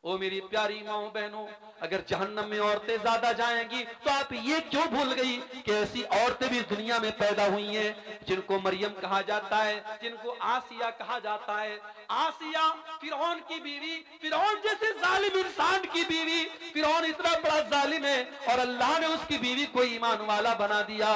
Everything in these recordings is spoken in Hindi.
ओ मेरी प्यारी माओ बहनों, अगर जहन्नम में औरतें ज्यादा जाएंगी तो आप ये क्यों भूल गई कि ऐसी औरतें भी दुनिया में पैदा हुई हैं जिनको मरियम कहा जाता है, जिनको आसिया कहा जाता है। आसिया फिरौन की बीवी, फिरौन जैसे जालिम इंसान की बीवी। फिरौन इतना बड़ा जालिम है और अल्लाह ने उसकी बीवी को ईमान वाला बना दिया।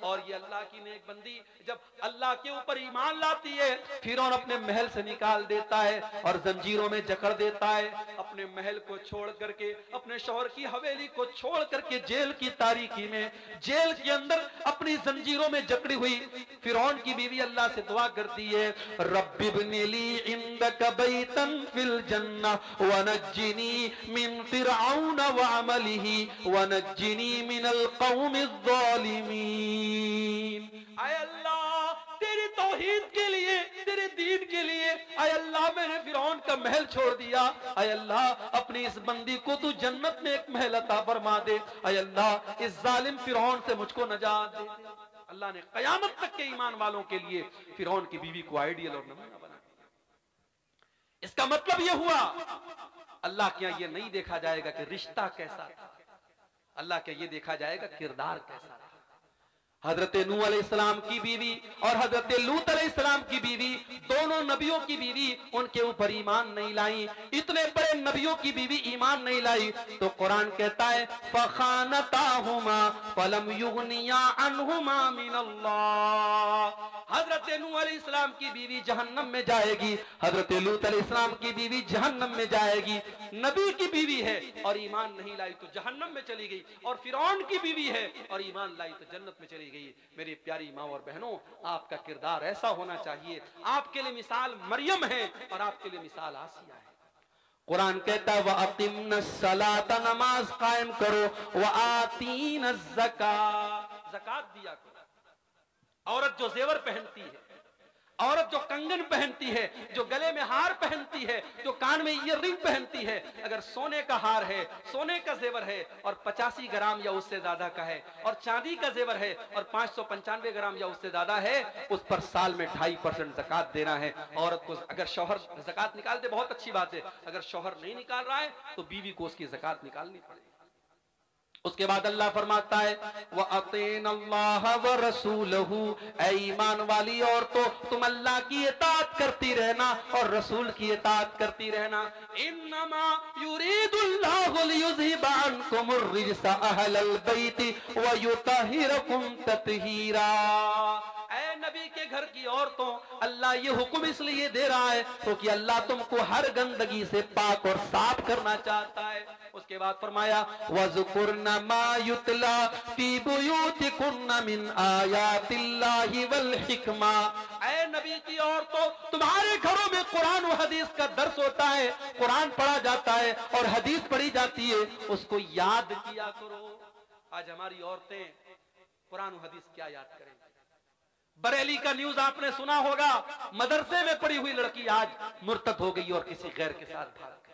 और ये अल्लाह की नेक बंदी जब अल्लाह के ऊपर ईमान लाती है, फिरौन अपने महल से निकाल देता है और जंजीरों में जकड़ देता है। अपने महल को छोड़ करके, अपने शौहर की हवेली को छोड़ करके जेल की तारीकी में, जेल के अंदर अपनी जंजीरों में जकड़ी हुई फिरौन की बीवी अल्लाह से दुआ करती है, रब्बि इब्नि ली इंदक बैतन फिल जन्नह वनज्जिनी मिन फिरऔन व अमलिही वनज्जिनी मिनल कौमिज़ ज़ालिमीन। आय अल्लाह, तेरी तौहीद के लिए, तेरे दीन के लिए, आय अल्लाह मैंने फिरौन का महल छोड़ दिया। आय अल्लाह, अपनी इस बंदी को तू जन्नत में एक महल अता फरमा दे। आय अल्लाह, इस जालिम फिरौन से मुझको नजात दे। अल्लाह ने कयामत तक के ईमान वालों के लिए फिरौन की बीवी को आइडियल और नमूना बना दिया। इसका मतलब यह हुआ, अल्लाह के यहां यह नहीं देखा जाएगा कि रिश्ता कैसा था, अल्लाह के ये देखा जाएगा किरदार कैसा था। हजरत नूह अलैहिस्सलाम की बीवी और हजरत लूत अलैहिस्सलाम की बीवी, दोनों नबियों की बीवी उनके ऊपर ईमान नहीं लाई। इतने बड़े नबियों की बीवी ईमान नहीं लाई तो कुरान कहता है फखानताहुमा फलम युगनिया अन्हुमा मिनल्लाह। हजरत नूह अलैहिस्सलाम की बीवी जहन्नम में जाएगी, हजरत लूत अलैहिस्सलाम की बीवी जहन्नम में जाएगी। नबी की बीवी है और ईमान नहीं लाई तो जहन्नम में चली गई, और फिरौन की बीवी है और ईमान लाई तो जन्नत में चली गई। मेरी प्यारी माँ और बहनों, आपका किरदार ऐसा होना चाहिए। आपके लिए मिसाल मरियम है और आपके लिए मिसाल आसिया है। कुरान कहता है वह अक़िम्नस्सलात, नमाज कायम करो, वह आतीनज़्ज़कात, ज़कात दिया करो। औरत जो जेवर पहनती है, औरत जो कंगन पहनती है, जो गले में हार पहनती है, जो कान में ईयररिंग पहनती है, अगर सोने का हार है, सोने का जेवर है और 85 ग्राम या उससे ज्यादा का है, और चांदी का जेवर है और 595 ग्राम या उससे ज्यादा है, उस पर साल में 2.5% ज़कात देना है औरत को। अगर शौहर ज़कात निकाल दे बहुत अच्छी बात है, अगर शौहर नहीं निकाल रहा है तो बीवी को उसकी ज़कात निकालनी पड़ेगी। उसके बाद अल्लाह फरमाता है व अतीनल्लाह व रसूलहू, ऐ ईमान वाली औरतों तुम अल्लाह की इताअत करती रहना और रसूल की इताअत करती रहना। इन्नमा युरीदुल्लाहु लियुज़हिबा अन्कुमुर रिज्सा अहलल बैति व युतहिरकुम तत्हीरा। ऐ नबी के घर की औरतों, अल्लाह ये हुक्म इसलिए दे रहा है क्योंकि अल्लाह तुमको हर गंदगी से पाक और साफ करना चाहता है। उसके बाद फरमाया वज़कुरना मा युतला फी बुयूतिकुन्ना मिन आयातिल्लाहि वल हिकमा। ऐ नबी की औरतों, तुम्हारे घरों में कुरान और हदीस का दर्स होता है, कुरान पढ़ा जाता है और हदीस पढ़ी जाती है, उसको याद किया करो। आज हमारी औरतें कुरान और हदीस क्या याद करेंगी? बरेली का न्यूज आपने सुना होगा, मदरसे में पढ़ी हुई लड़की आज मुर्तद हो गई और किसी गैर के साथ भाग गई।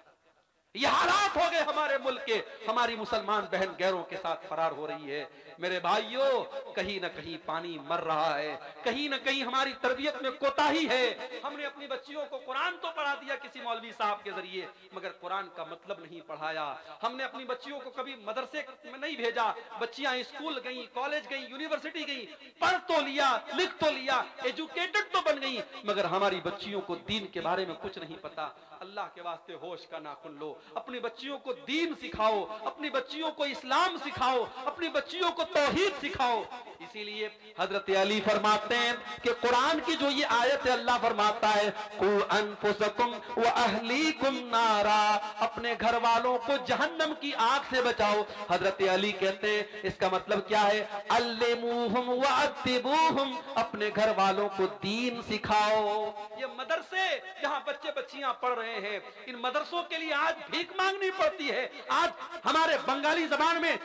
ये हालात हो गए हमारे मुल्क के। हमारी मुसलमान बहन गैरों के साथ फरार हो रही है। मेरे भाइयों, कहीं ना कहीं पानी मर रहा है, कहीं ना कहीं हमारी तरबियत में कोताही है। हमने अपनी बच्चियों को कुरान तो पढ़ा दिया किसी मौलवी साहब के जरिए, मगर कुरान का मतलब नहीं पढ़ाया। हमने अपनी बच्चियों को कभी मदरसे में नहीं भेजा। बच्चियां स्कूल गई, कॉलेज गई, यूनिवर्सिटी गई, पढ़ तो लिया, लिख तो लिया, एजुकेटेड तो बन गई, मगर हमारी बच्चियों को दीन के बारे में कुछ नहीं पता। अल्लाह के वास्ते होश का नाखून लो, अपनी बच्चियों को दीन सिखाओ, अपनी बच्चियों को इस्लाम सिखाओ, अपनी बच्चियों को तौहीद सिखाओ। इसीलिए हजरत अली फरमाते हैं कि कुरान की जो ये आयत है, अल्लाह फरमाता है कु अनफुसकुम व अहलीकुम नारा, अपने घर वालों को जहन्नम की आग से बचाओ। हजरत अली कहते हैं इसका मतलब क्या है? अल्लिमूहुम व अद्दिबूहुम, अपने घर वालों को दीन सिखाओ। ये मदरसे जहां बच्चे बच्चियां पढ़ रहे हैं, इन मदरसों के लिए आज भीख मांगनी पड़ती है। आज हमारे बंगाली जबान में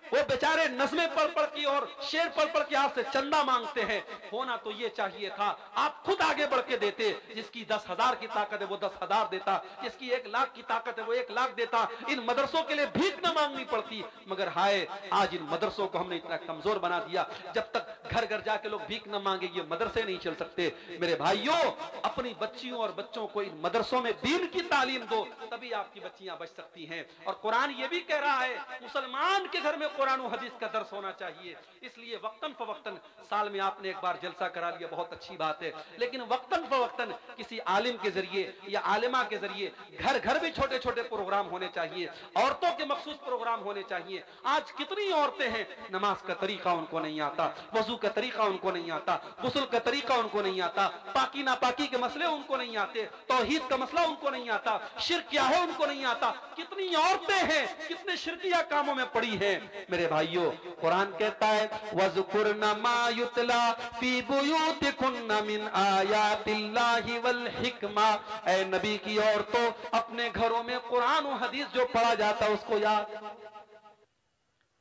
वो बेचारे नज़में पढ़ पढ़ के और शेर पढ़ पढ़ के आपसे चंदा मांगते हैं। होना तो ये चाहिए था आप खुद आगे बढ़ के देते। जिसकी 10,000 की ताकत है वो 10,000 देता, जिसकी 1 लाख की ताकत है वो 1 लाख देता। इन मदरसों के लिए भीख न मांगनी पड़ती। मगर हाय, आज इन मदरसों को हमने इतना कमजोर बना दिया। जब तक घर घर जाके लोग भीख न मांगे ये मदरसे नहीं चल सकते। मेरे भाइयों, अपनी बच्चियों और बच्चों को इन मदरसों में दीन की तालीम दो, तभी आपकी बच्चियां बच सकती हैं। और कुरान ये भी कह रहा है मुसलमान के घर में कुरान और हदीस का दर्स होना चाहिए। इसलिए वक्तन फवक्तन, साल में आपने एक बार जलसा करा लिया, बहुत अच्छी बात है, लेकिन वक्तन फवक्तन किसी आलिम के जरिए या आलिमा के जरिए घर घर भी छोटे छोटे प्रोग्राम होने चाहिए। औरतों के मखसूस प्रोग्राम होने चाहिए। आज कितनी औरतें हैं नमाज का तरीका उनको नहीं आता, वजू का तरीका उनको नहीं आता, गुस्ल का तरीका उनको नहीं आता, पाकी नापाकी के मसले उनको नहीं आते, तौहीद का मसला उनको नहीं आता, शिर्क क्या है उनको नहीं आता। कितनी औरतें हैं कितने शिरकिया कामों में पड़ी हैं। मेरे भाइयों, कुरान कहता है वज़कुरना मा युतला फी बुयूतिकुन्ना मिन आयातिल्लाहि वल हिकमा। ऐ नबी की औरतों, अपने घरों में कुरान और हदीस जो पढ़ा जाता है उसको याद।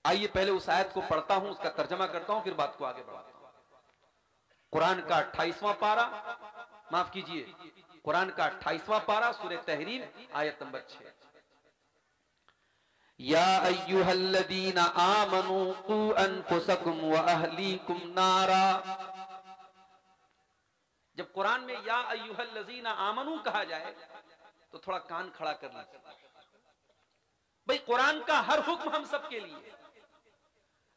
आइए पहले उस आयत को पढ़ता हूं, उसका तर्जमा करता हूं, फिर बात को आगे बढ़ाता हूं। कुरान का 28वां पारा, माफ कीजिए, कुरान का 28वां पारा, सूरह तहरीम, आयत नंबर 6। या अय्युहल्लज़ीना आमनू कू अनफुसकुम व अहलीकुम नारा। जब कुरान में या अय्युहल्लज़ीना आमनू कहा जाए तो थोड़ा कान खड़ा कर लीजिए। भाई, कुरान का हर हुक्म हम सबके लिए,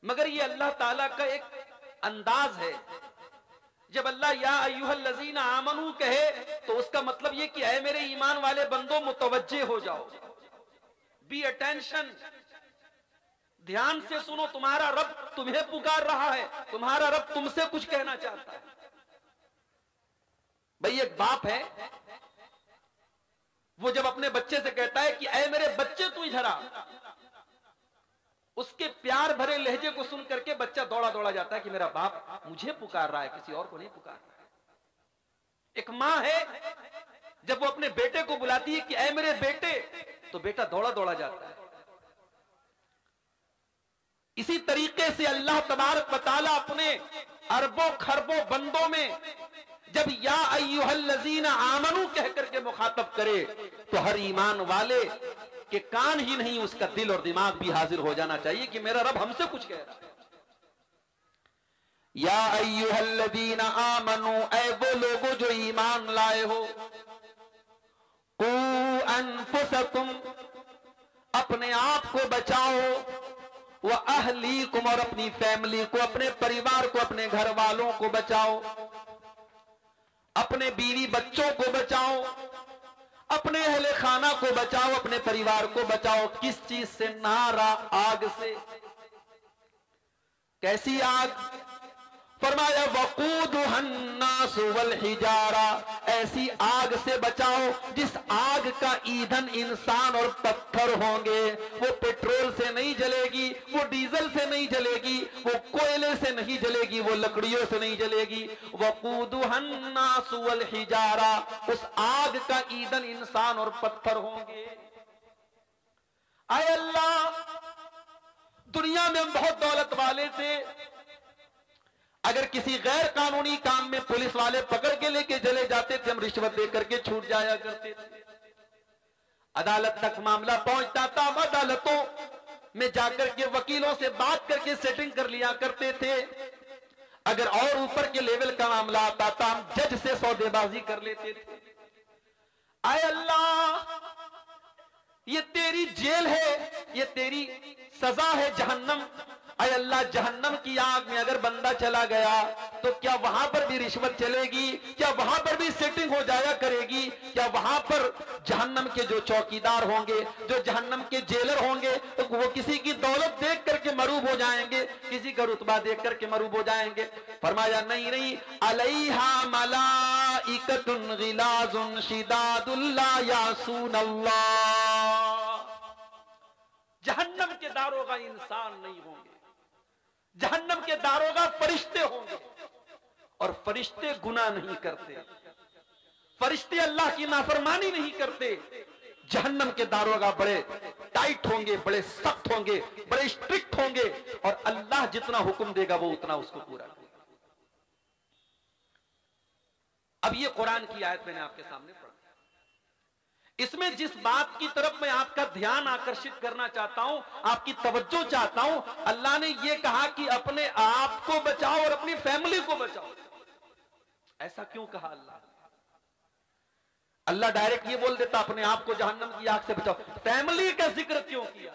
मगर ये अल्लाह ताला का एक अंदाज है। जब अल्लाह या अय्युहल्लज़ीना आमनू कहे तो उसका मतलब ये कि ऐ मेरे ईमान वाले बंदो मुतवज्जे हो जाओ, बी अटेंशन, ध्यान से सुनो, तुम्हारा रब तुम्हें पुकार रहा है, तुम्हारा रब तुमसे कुछ कहना चाहता है। भाई, एक बाप है, वो जब अपने बच्चे से कहता है कि ऐ मेरे बच्चे तू इधर आ, उसके प्यार भरे लहजे को सुन करके बच्चा दौड़ा दौड़ा जाता है कि मेरा बाप मुझे पुकार रहा है, किसी और को नहीं पुकार रहा है। एक मां है, जब वो अपने बेटे को बुलाती है कि ऐ मेरे बेटे, तो बेटा दौड़ा दौड़ा जाता है। इसी तरीके से अल्लाह तबारक व तआला अपने अरबों खरबों बंदों में जब या अय्युहल्लज़ीना आमनू कह करके मुखातब करे तो हर ईमान वाले के कान ही नहीं, उसका दिल और दिमाग भी हाजिर हो जाना चाहिए कि मेरा रब हमसे कुछ कह रहा है। या अय्युहल्लज़ीना आमनू, ऐ वो लोगों जो ईमान लाए हो, कू अनफुसकुम, अपने आप को बचाओ, व अहलीकुम, और अपनी फैमिली को, अपने परिवार को, अपने घर वालों को बचाओ, अपने बीवी बच्चों को बचाओ, अपने अहले खाना को बचाओ, अपने परिवार को बचाओ। किस चीज से? नारा, आग से। कैसी आग? फरमाया वक़ूदुहन्नास वल हिजारा, ऐसी आग से बचाओ जिस आग का ईंधन इंसान और पत्थर होंगे। वो पेट्रोल से नहीं जलेगी, वो डीजल से नहीं जलेगी, वो कोयले से नहीं जलेगी, वो लकड़ियों से नहीं जलेगी। वक़ूदुहन्नास वल हिजारा, उस आग का ईंधन इंसान और पत्थर होंगे। आए अल्लाह, दुनिया में हम बहुत दौलत वाले थे, अगर किसी गैर कानूनी काम में पुलिस वाले पकड़ के लेके चले जाते थे, हम रिश्वत दे करके छूट जाया करते थे। अदालत तक मामला पहुंचता था, हम अदालतों में जाकर के वकीलों से बात करके सेटिंग कर लिया करते थे। अगर और ऊपर के लेवल का मामला आता था, हम जज से सौदेबाजी कर लेते थे। आए अल्लाह, ये तेरी जेल है, ये तेरी सजा है जहन्नम। अय अल्लाह, जहन्नम की आग में अगर बंदा चला गया तो क्या वहां पर भी रिश्वत चलेगी? क्या वहां पर भी सेटिंग हो जाया करेगी? क्या वहां पर जहन्नम के जो चौकीदार होंगे, जो जहन्नम के जेलर होंगे, तो वो किसी की दौलत देख करके मरूब हो जाएंगे, किसी का रुतबा देख करके मरूब हो जाएंगे? फरमाया नहीं नहीं, अलैहा मलाइकतुन गिलाजुन शिदादुन ला यासून अल्लाह। जहन्नम के दारोगा इंसान नहीं होंगे, जहन्नम के दारोगा फरिश्ते होंगे, और फरिश्ते गुनाह नहीं करते, फरिश्ते अल्लाह की नाफरमानी नहीं करते। जहन्नम के दारोगा बड़े टाइट होंगे, बड़े सख्त होंगे, बड़े स्ट्रिक्ट होंगे, और अल्लाह जितना हुक्म देगा वो उतना उसको पूरा करेगा। अब ये कुरान की आयत मैंने आपके सामने पढ़ी। इसमें जिस बात की तरफ मैं आपका ध्यान आकर्षित करना चाहता हूं, आपकी तवज्जो चाहता हूं, अल्लाह ने यह कहा कि अपने आप को बचाओ और अपनी फैमिली को बचाओ। ऐसा क्यों कहा अल्लाह? अल्लाह डायरेक्ट ये बोल देता अपने आप को जहन्नम की आग से बचाओ, फैमिली का जिक्र क्यों किया?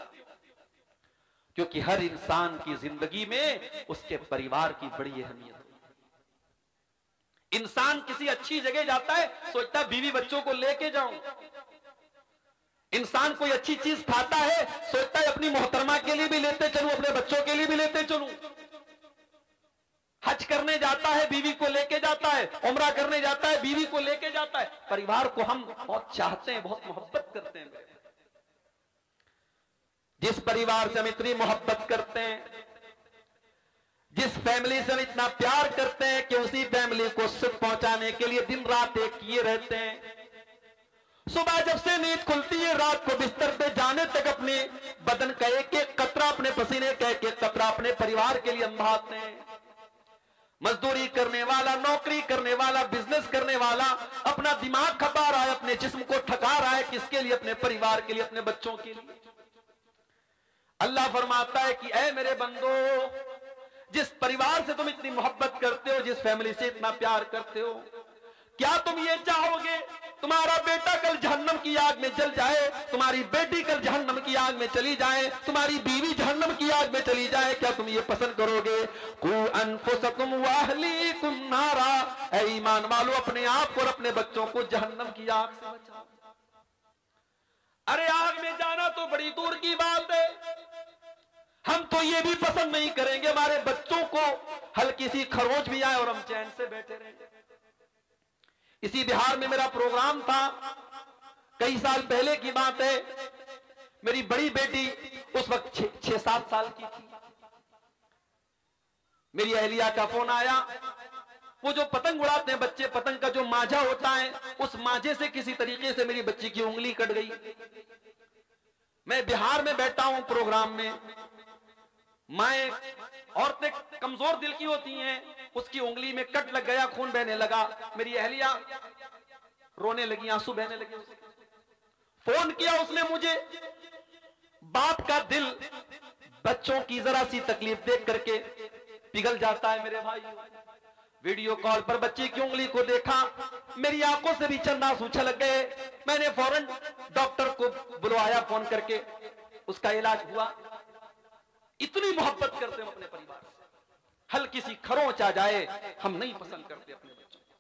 क्योंकि हर इंसान की जिंदगी में उसके परिवार की बड़ी अहमियत है। इंसान किसी अच्छी जगह जाता है, सोचता है बीवी बच्चों को लेके जाऊं। इंसान कोई अच्छी चीज खाता है, सोचता है अपनी मोहतरमा के लिए भी लेते चलूं, अपने बच्चों के लिए भी लेते चलूं। हज करने जाता है, बीवी को लेके जाता है, उम्रा करने जाता है, बीवी को लेके जाता है। परिवार को हम बहुत चाहते हैं, बहुत मोहब्बत करते हैं। जिस परिवार से हम इतनी मोहब्बत करते हैं, जिस फैमिली से हम इतना प्यार करते हैं कि उसी फैमिली को सुख पहुंचाने के लिए दिन रात एक किए रहते हैं। सुबह जब से नींद खुलती है, रात को बिस्तर पे जाने तक अपने बदन का एक एक कतरा, अपने पसीने का एक एक कतरा अपने परिवार के लिए हम बहाते हैं। मजदूरी करने वाला, नौकरी करने वाला, बिजनेस करने वाला अपना दिमाग खपा रहा है, अपने जिस्म को थका रहा है, किसके लिए? अपने परिवार के लिए, अपने बच्चों के लिए। अल्लाह फरमाता है कि ऐ मेरे बंदो, जिस परिवार से तुम इतनी मोहब्बत करते हो, जिस फैमिली से इतना प्यार करते हो, क्या तुम ये चाहोगे तुम्हारा बेटा कल जहन्नम की आग में जल जाए, तुम्हारी बेटी कल जहन्नम की आग में चली जाए, तुम्हारी बीवी जहन्नम की आग में चली जाए? क्या तुम ये पसंद करोगे? कू अनफुसकुम व अहलीकुम नारा, ऐ ईमान वालों, अपने आप और अपने बच्चों को जहन्नम की आग से बचाओ। अरे आग में जाना तो बड़ी दूर की बात है, हम तो ये भी पसंद नहीं करेंगे हमारे बच्चों को हल्की सी खरोंच भी आए और हम चैन से बैठे रहें। इसी बिहार में मेरा प्रोग्राम था, कई साल पहले की बात है। मेरी बड़ी बेटी उस वक्त 6-7 साल की थी। मेरी अहलिया का फोन आया। वो जो पतंग उड़ाते हैं बच्चे, पतंग का जो मांझा होता है, उस मांझे से किसी तरीके से मेरी बच्ची की उंगली कट गई। मैं बिहार में बैठा हूं प्रोग्राम में, माए औरतें कमजोर दिल की होती हैं, उसकी उंगली में कट लग गया, खून बहने लगा। मेरी अहलिया रोने लगी, आंसू बहने लगे। फोन किया उसने मुझे। बाप का दिल बच्चों की जरा सी तकलीफ देख करके पिघल जाता है मेरे भाई। वीडियो कॉल पर बच्चे की उंगली को देखा, मेरी आंखों से भी चंद आंसू छलक गए। मैंने फौरन डॉक्टर को बुलवाया फोन करके, उसका इलाज हुआ। इतनी मोहब्बत करते हैं अपने परिवार से, हल्की सी खरोंच आ जाए हम नहीं पसंद करते अपने बच्चों को।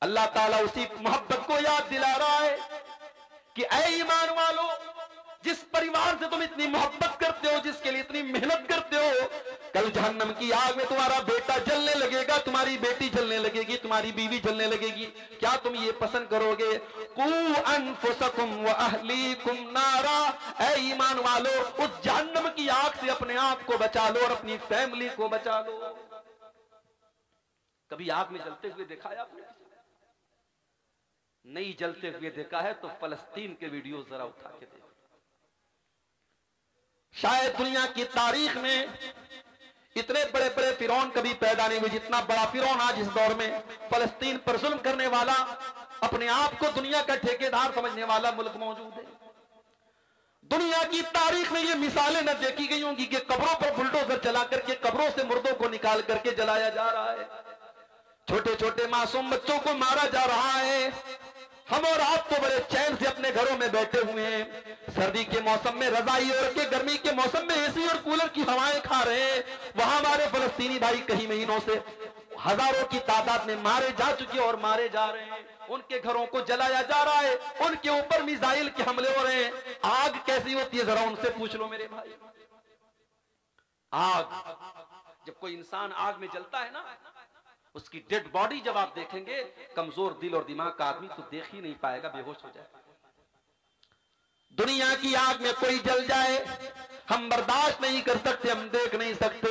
अल्लाह ताला उसी मोहब्बत को याद दिला रहा है कि ऐ ईमान वालों, जिस परिवार से तुम इतनी मोहब्बत करते हो, जिसके लिए इतनी मेहनत करते हो, कल जहन्नम की आग में तुम्हारा बेटा जलने लगेगा, तुम्हारी बेटी जलने लगेगी, तुम्हारी बीवी जलने लगेगी। क्या तुम ये पसंद करोगे? कू अनफुसकुम व अहलीकुम नारा, ऐ ईमान वालों, उस जहन्नम की आग से अपने आप को बचा लो और अपनी फैमिली को बचा लो। कभी आग में जलते हुए देखा है आपने? नहीं जलते हुए देखा है तो फलस्तीन के वीडियो जरा उठा के देखो। शायद दुनिया की तारीख में इतने बड़े बड़े फिरौन कभी पैदा नहीं हुए जितना बड़ा फिरौन आज इस दौर में फलस्तीन पर जुल्म करने वाला, अपने आप को दुनिया का ठेकेदार समझने वाला मुल्क मौजूद है। दुनिया की तारीख में ये मिसालें न देखी गई होंगी कि कब्रों पर बुलडोजर चला करके कब्रों से मुर्दों को निकाल करके जलाया जा रहा है, छोटे छोटे मासूम बच्चों को मारा जा रहा है। हम और आप तो बड़े चैन से अपने घरों में बैठे हुए हैं, सर्दी के मौसम में रजाई ओढ़ के, गर्मी के मौसम में एसी और कूलर की हवाएं खा रहे हैं। वहां हमारे फलस्तीनी भाई कई महीनों से हजारों की तादाद में मारे जा चुके और मारे जा रहे हैं। उनके घरों को जलाया जा रहा है, उनके ऊपर मिसाइल के हमले हो रहे हैं। आग कैसी होती है जरा उनसे पूछ लो मेरे भाई। आग, जब कोई इंसान आग में जलता है ना, उसकी डेड बॉडी जब आप देखेंगे, कमजोर दिल और दिमाग का आदमी तो देख ही नहीं पाएगा, बेहोश हो जाएगा। दुनिया की आग में कोई जल जाए, हम बर्दाश्त नहीं कर सकते, हम देख नहीं सकते।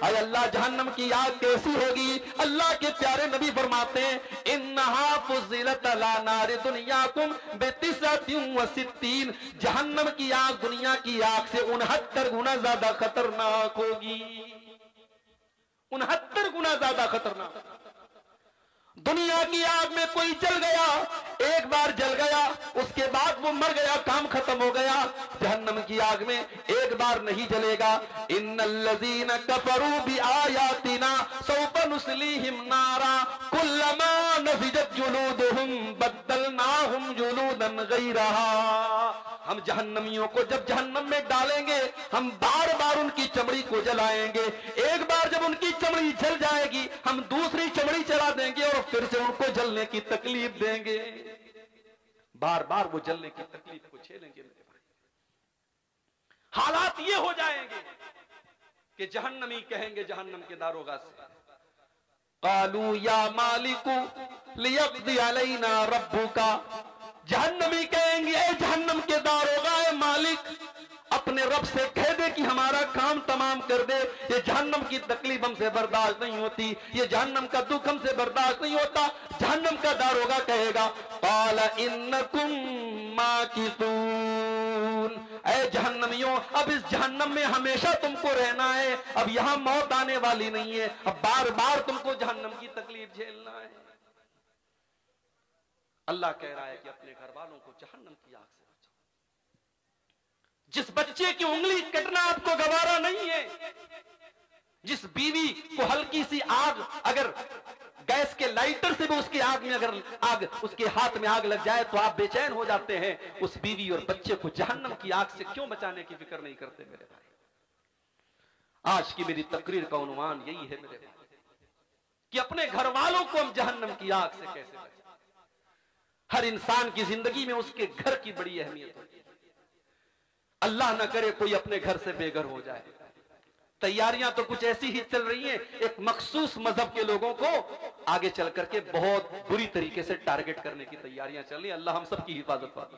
अय अल्लाह, जहन्नम की आग कैसी होगी? अल्लाह के प्यारे नबी फरमाते हैं, इन्नहा फुज़िलत अला नारि दुनियाकुम बितिसअतिन व सित्तीन, जहन्नम की आग दुनिया की आग से 69 गुना ज्यादा खतरनाक होगी। 69 गुना ज्यादा खतरनाक। दुनिया की आग में कोई जल गया, एक बार जल गया, उसके बाद वो मर गया, काम खत्म हो गया। जहन्नम की आग में एक बार नहीं जलेगा। इन्नल्लज़ीना कफरू बिआयातिना सौफ नुस्लीहिम नारा कुल्लमा नज़िजत जुलूदुहुम बद्दलनाहुम जुलूदन गैरहा। हम जहन्नमियों को जब जहन्नम में डालेंगे, हम बार बार उनकी चमड़ी को जलाएंगे। एक बार जब उनकी चमड़ी जल जाएगी, हम दूसरी चमड़ी चला देंगे और फिर से उनको जलने की तकलीफ देंगे। बार बार वो जलने की तकलीफ को झेलेंगे। हालात ये हो जाएंगे कि जहन्नमी कहेंगे जहन्नम के दारोगा से, कालू या मालिकू लियक़्दी अलैना रब्बुका। जहन्नमी कहेंगे, ए जहन्नम के दारोगा, ए मालिक, अपने रब से कह दे कि हमारा काम तमाम कर दे। ये जहन्नम की तकलीफ हमसे बर्दाश्त नहीं होती, ये जहन्नम का दुख हमसे बर्दाश्त नहीं होता। जहन्नम का दारोगा कहेगा, क़ाल इन्नकुम माकिसून, ऐ जहन्नमियों, अब इस जहन्नम में हमेशा तुमको रहना है, अब यहां मौत आने वाली नहीं है, अब बार बार तुमको जहन्नम की तकलीफ झेलना है। अल्लाह कह रहा है कि अपने घर वालों को जहन्नम की आग से बचाओ। जिस बच्चे की उंगली कटना आपको गवारा नहीं है, जिस बीवी को हल्की सी आग, अगर गैस के लाइटर से भी उसकी आग में अगर आग, उसके हाथ में आग लग जाए तो आप बेचैन हो जाते हैं, उस बीवी और बच्चे को जहन्नम की आग से क्यों बचाने की फिक्र नहीं करते मेरे भाई। आज की मेरी तकरीर का उन्वान यही है मेरे भाई, कि अपने घर वालों को हम जहन्नम की आग से कैसे बचाएं। हर इंसान की जिंदगी में उसके घर की बड़ी अहमियत होती है। अल्लाह न करे कोई अपने घर से बेघर हो जाए। तैयारियां तो कुछ ऐसी ही चल रही हैं, एक मखसूस मजहब के लोगों को आगे चल करके बहुत बुरी तरीके से टारगेट करने की तैयारियां चल रही हैं। अल्लाह हम सब की हिफाजत करे।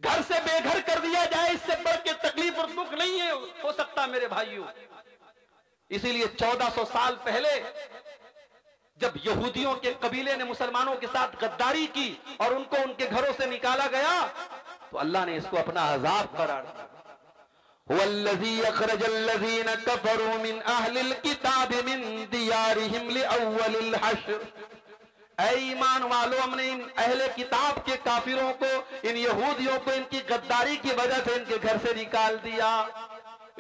घर से बेघर कर दिया जाए, इससे बढ़ के तकलीफ और दुख नहीं है हो सकता मेरे भाइयों। इसीलिए 1400 साल पहले जब यहूदियों के कबीले ने मुसलमानों के साथ गद्दारी की और उनको उनके घरों से निकाला गया, तो अल्लाह ने इसको अपना अजाब करार दिया। हुवल्लज़ी अखरजल्लज़ीना कफरू मिन अहलिल किताबि मिन दियारिहिम लिअव्वलिल हश्र। ऐ ईमान वालों, हमने इन अहले किताब के काफिरों को, इन यहूदियों को इनकी गद्दारी की वजह से इनके घर से निकाल दिया।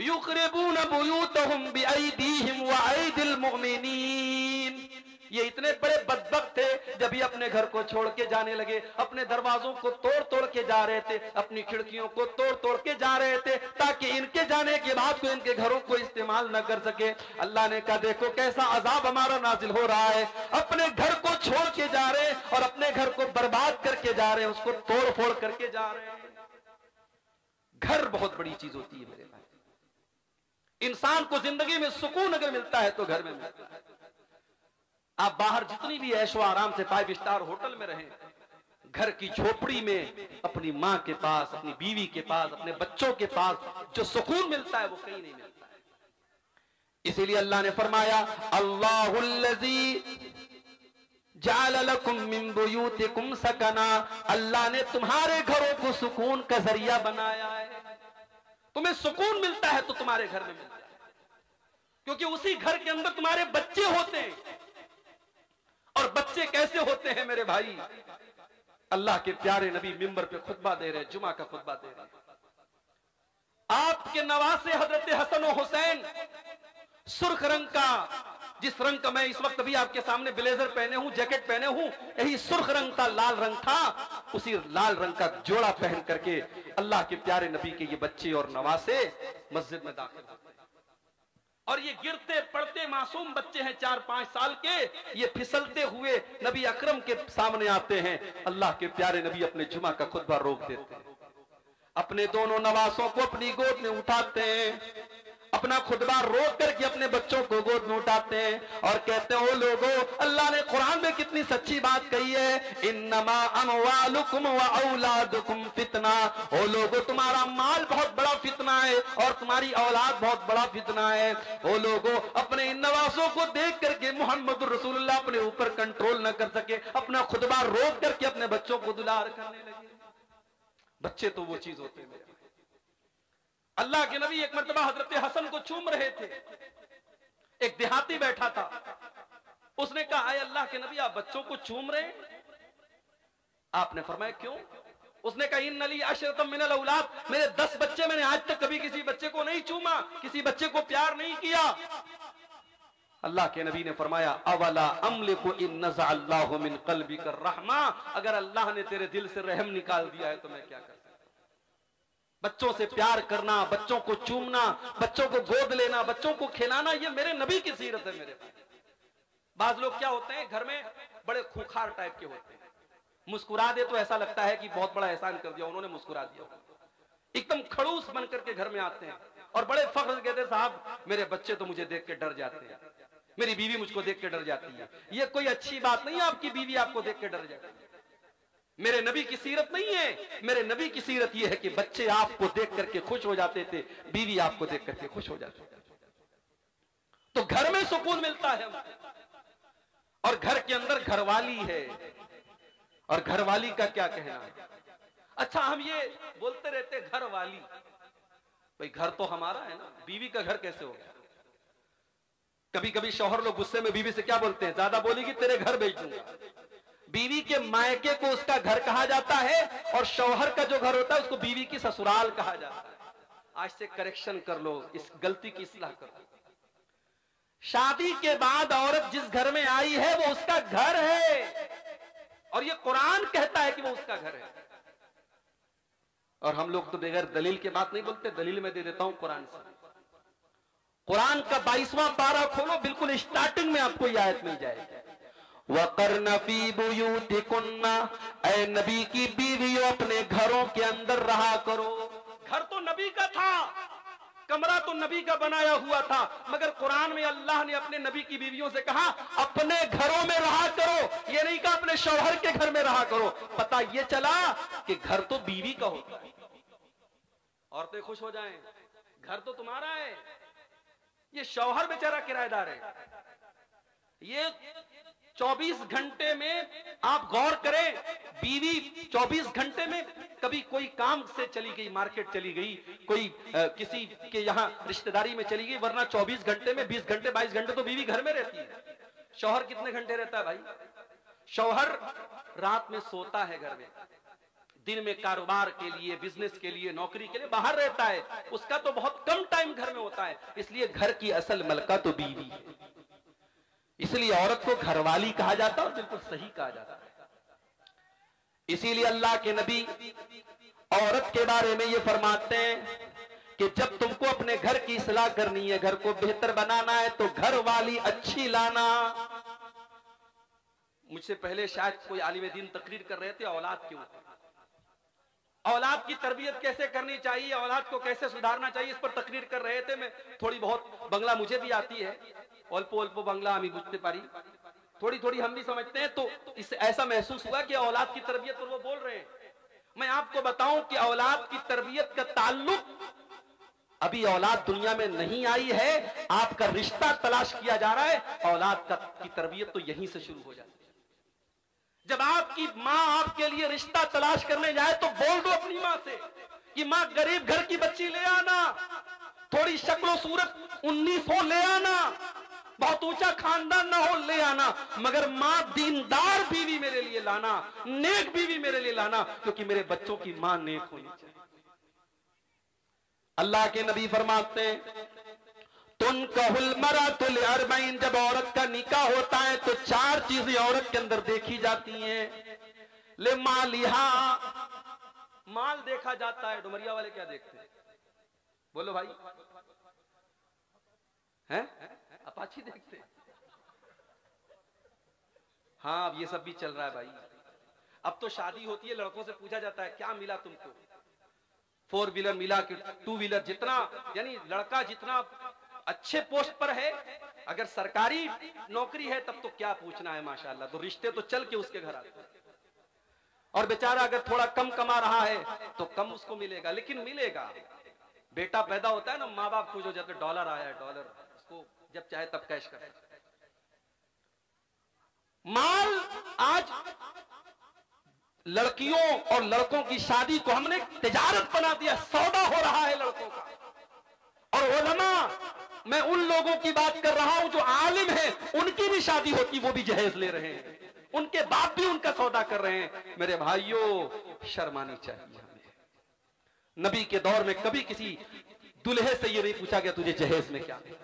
युक़रिबून बुयूतहुम बिअयदीहिम व अयदिल मुमिनीन। ये इतने बड़े बदबख्त थे, जब ये अपने घर को छोड़ के जाने लगे, अपने दरवाजों को तोड़ तोड़ के जा रहे थे, अपनी खिड़कियों को तोड़ तोड़ के जा रहे थे, ताकि इनके जाने के बाद कोई इनके घरों को इस्तेमाल न कर सके। अल्लाह ने कहा, देखो कैसा अजाब हमारा नाजिल हो रहा है। अपने घर को छोड़ के जा रहे हैं और अपने घर को बर्बाद करके जा रहे हैं, उसको तोड़ फोड़ करके जा रहे हैं। घर बहुत बड़ी चीज होती है मेरे भाई। इंसान को जिंदगी में सुकून अगर मिलता है तो घर में मिलता है। आप बाहर जितनी भी ऐशो आराम से 5 स्टार होटल में रहें, घर की झोपड़ी में अपनी माँ के पास, अपनी बीवी के पास, अपने बच्चों के पास जो सुकून मिलता है वो कहीं नहीं मिलता है। इसीलिए अल्लाह ने फरमाया, अल्लाहुल्लज़ी जअल लकुम मिन बुयूतिकुम सकना। अल्लाह ने तुम्हारे घरों को सुकून का जरिया बनाया है। तुम्हें सुकून मिलता है तो तुम्हारे घर में मिलता है, क्योंकि उसी घर के अंदर तुम्हारे बच्चे होते हैं। और बच्चे कैसे होते हैं मेरे भाई? अल्लाह के प्यारे नबी मिंबर पे खुतबा दे रहे, जुमा का खुतबा दे रहे। आपके नवासे हजरत हसन और हुसैन सुर्ख रंग का, जिस रंग का मैं इस वक्त भी आपके सामने ब्लेजर पहने हूं, जैकेट पहने हूं, यही सुर्ख रंग था, लाल रंग था। उसी लाल रंग का जोड़ा पहन करके अल्लाह के प्यारे नबी के ये बच्चे और नवासे मस्जिद में दाखिल होते हैं। और ये गिरते पड़ते मासूम बच्चे हैं, 4-5 साल के, ये फिसलते हुए नबी अकरम के सामने आते हैं। अल्लाह के प्यारे नबी अपने जुमा का खुतबा रोक देते हैं, अपने दोनों नवासों को अपनी गोद में उठाते हैं, अपना खुतबा रोक करके अपने बच्चों को गोद में उठाते हैं और कहते हैं, ओ लोगों, अल्लाह ने कुरान में कितनी सच्ची बात कही है, इन्नमा अमवालुकुम व औलादुकुम फितना। फितना। ओ लोगों, तुम्हारा माल बहुत बड़ा फितना है और तुम्हारी औलाद बहुत बड़ा फितना है। ओ लोगों, अपने इन नवासों को देख करके मोहम्मद रसूलुल्लाह अपने ऊपर कंट्रोल न कर सके, अपना खुतबा रोक करके अपने बच्चों को दुलार करने लगे। बच्चे तो वो चीज होते हैं। अल्लाह के नबी एक मर्तबा हजरत हसन को चूम रहे थे। एक देहाती बैठा था, उसने कहा, आए अल्लाह के नबी, आप बच्चों को चूम रहे हैं? आपने फरमाया, क्यों? उसने कहा, इन नली अशरतम मिनल औलाद, मेरे 10 बच्चे, मैंने आज तक कभी किसी बच्चे को नहीं चूमा, किसी बच्चे को प्यार नहीं किया। अल्लाह के नबी ने फरमाया, अवला अमलिकु इन नज़अ अल्लाहु मिन क़ल्बिका रहमा, अगर अल्लाह ने तेरे दिल से रहम निकाल दिया है तो मैं क्या कर सकता। बच्चों से प्यार करना, बच्चों को चूमना, बच्चों को गोद लेना, बच्चों को खिलाना, ये मेरे नबी की सीरत है। मेरे बाज लोग क्या होते हैं, घर में बड़े खूंखार टाइप के होते हैं, मुस्कुरा दे तो ऐसा लगता है कि बहुत बड़ा एहसान कर दिया उन्होंने, मुस्कुरा दिया। एकदम खड़ूस बन करके घर में आते हैं और बड़े फख्र से कहते हैं, साहब मेरे बच्चे तो मुझे देख के डर जाते हैं, मेरी बीवी मुझको देख के डर जाती है। ये कोई अच्छी बात नहीं है, आपकी बीवी आपको देख के डर जाती है। मेरे नबी की सीरत नहीं है। मेरे नबी की सीरत यह है कि बच्चे आपको देख करके खुश हो जाते थे, बीवी आपको देख करके खुश हो जाती थी। तो घर में सुकून मिलता है। और घर के अंदर घरवाली है, और घरवाली का क्या कहना है। अच्छा, हम ये बोलते रहते घरवाली, भाई घर तो हमारा है ना, बीवी का घर कैसे हो गया? कभी कभी शौहर लोग गुस्से में बीवी से क्या बोलते हैं, ज्यादा बोलेगी तेरे घर भेज दूंगा। बीवी के मायके को उसका घर कहा जाता है और शौहर का जो घर होता है उसको बीवी की ससुराल कहा जाता है। आज से करेक्शन कर लो, इस गलती की इस्लाह कर लो। शादी के बाद औरत जिस घर में आई है वो उसका घर है, और ये कुरान कहता है कि वो उसका घर है। और हम लोग तो बगैर दलील के बात नहीं बोलते। दलील मैं दे देता हूं कुरान से। कुरान का 22वां पारा खोलो, बिल्कुल स्टार्टिंग में आपको यह आयत मिल जाएगी, वक़र्न फ़ी बुयूतिकुन्ना, ऐ नबी की बीवियों अपने घरों के अंदर रहा करो। घर तो नबी का था, कमरा तो नबी का बनाया हुआ था, मगर कुरान में अल्लाह ने अपने नबी की बीवियों से कहा अपने घरों में रहा करो। ये नहीं कहा अपने शौहर के घर में रहा करो। पता ये चला कि घर तो बीवी का होता है। औरतें खुश हो जाएं, घर तो तुम्हारा है, ये शौहर बेचारा किराएदार है। ये 24 घंटे में आप गौर करें, बीवी 24 घंटे में कभी कोई काम से चली गई, मार्केट चली गई, कोई किसी के यहाँ रिश्तेदारी में चली गई, वरना 24 घंटे में 20 घंटे 22 घंटे तो बीवी घर में रहती है। शौहर कितने घंटे रहता है भाई? शौहर रात में सोता है घर में, दिन में कारोबार के लिए, बिजनेस के लिए, नौकरी के लिए बाहर रहता है, उसका तो बहुत कम टाइम घर में होता है। इसलिए घर की असल मलका तो बीवी है, इसलिए औरत को घरवाली कहा जाता है और बिल्कुल सही कहा जाता है। इसीलिए अल्लाह के नबी औरत के बारे में ये फरमाते हैं कि जब तुमको अपने घर की इस्लाह करनी है, घर को बेहतर बनाना है, तो घर वाली अच्छी लाना। मुझसे पहले शायद कोई आलिम दीन तकरीर कर रहे थे औलाद के ऊपर, औलाद की तरबियत कैसे करनी चाहिए, औलाद को कैसे सुधारना चाहिए, इस पर तकरीर कर रहे थे। मैं थोड़ी बहुत बांग्ला मुझे भी आती है, अल्पो अल्पो बांग्ला हमें बुझते पारी, थोड़ी थोड़ी हम भी समझते हैं। तो इससे ऐसा महसूस हुआ कि औलाद की तरबियत पर वो बोल रहे हैं। मैं आपको बताऊं कि औलाद की तरबियत का ताल्लुक, अभी औलाद दुनिया में नहीं आई है, आपका रिश्ता तलाश किया जा रहा है, औलाद की तरबियत तो यहीं से शुरू हो जाती है। जब आपकी माँ आपके लिए रिश्ता तलाश करने जाए तो बोल दो अपनी माँ से कि माँ गरीब घर की बच्ची ले आना, थोड़ी शक्लो सूरत 19 हो ले आना, बहुत ऊंचा खानदान ना हो ले आना, मगर माँ दीनदार बीवी मेरे लिए लाना, नेक बीवी मेरे लिए लाना, क्योंकि मेरे बच्चों की माँ नेक होनी चाहिए। अल्लाह के नबी फरमाते हैं तुनकहुल मरातुल अर्बईन, जब औरत का निकाह होता है तो 4 चीजें औरत के अंदर देखी जाती हैं। ले मालिहा, माल देखा जाता है। डुमरिया वाले क्या देखते हैं? बोलो भाई, हैं? अपाची देखते हैं? हाँ, अब ये सब भी चल रहा है भाई। अब तो शादी होती है, लड़कों से पूछा जाता है क्या मिला तुमको, 4 व्हीलर मिला कि 2 व्हीलर, जितना यानी लड़का जितना अच्छे पोस्ट पर है, अगर सरकारी नौकरी है तब तो क्या पूछना है, माशाल्लाह, तो रिश्ते तो चल के उसके घर आते हैं। और बेचारा अगर थोड़ा कम कमा रहा है तो कम उसको मिलेगा, लेकिन मिलेगा। बेटा पैदा होता है ना, माँ बाप खुश हो जाते, डॉलर आया है, डॉलर, उसको जब चाहे तब कैश कर। माल आज लड़कियों और लड़कों की शादी को हमने तिजारत बना दिया, सौदा हो रहा है लड़कों का। और उलमा, मैं उन लोगों की बात कर रहा हूं जो आलिम हैं, उनकी भी शादी होती, वो भी जहेज ले रहे हैं, उनके बाप भी उनका सौदा कर रहे हैं। मेरे भाइयों, शर्मानी चाहिए हमें। नबी के दौर में कभी किसी दुल्हे से ये नहीं पूछा गया तुझे जहेज में क्या है।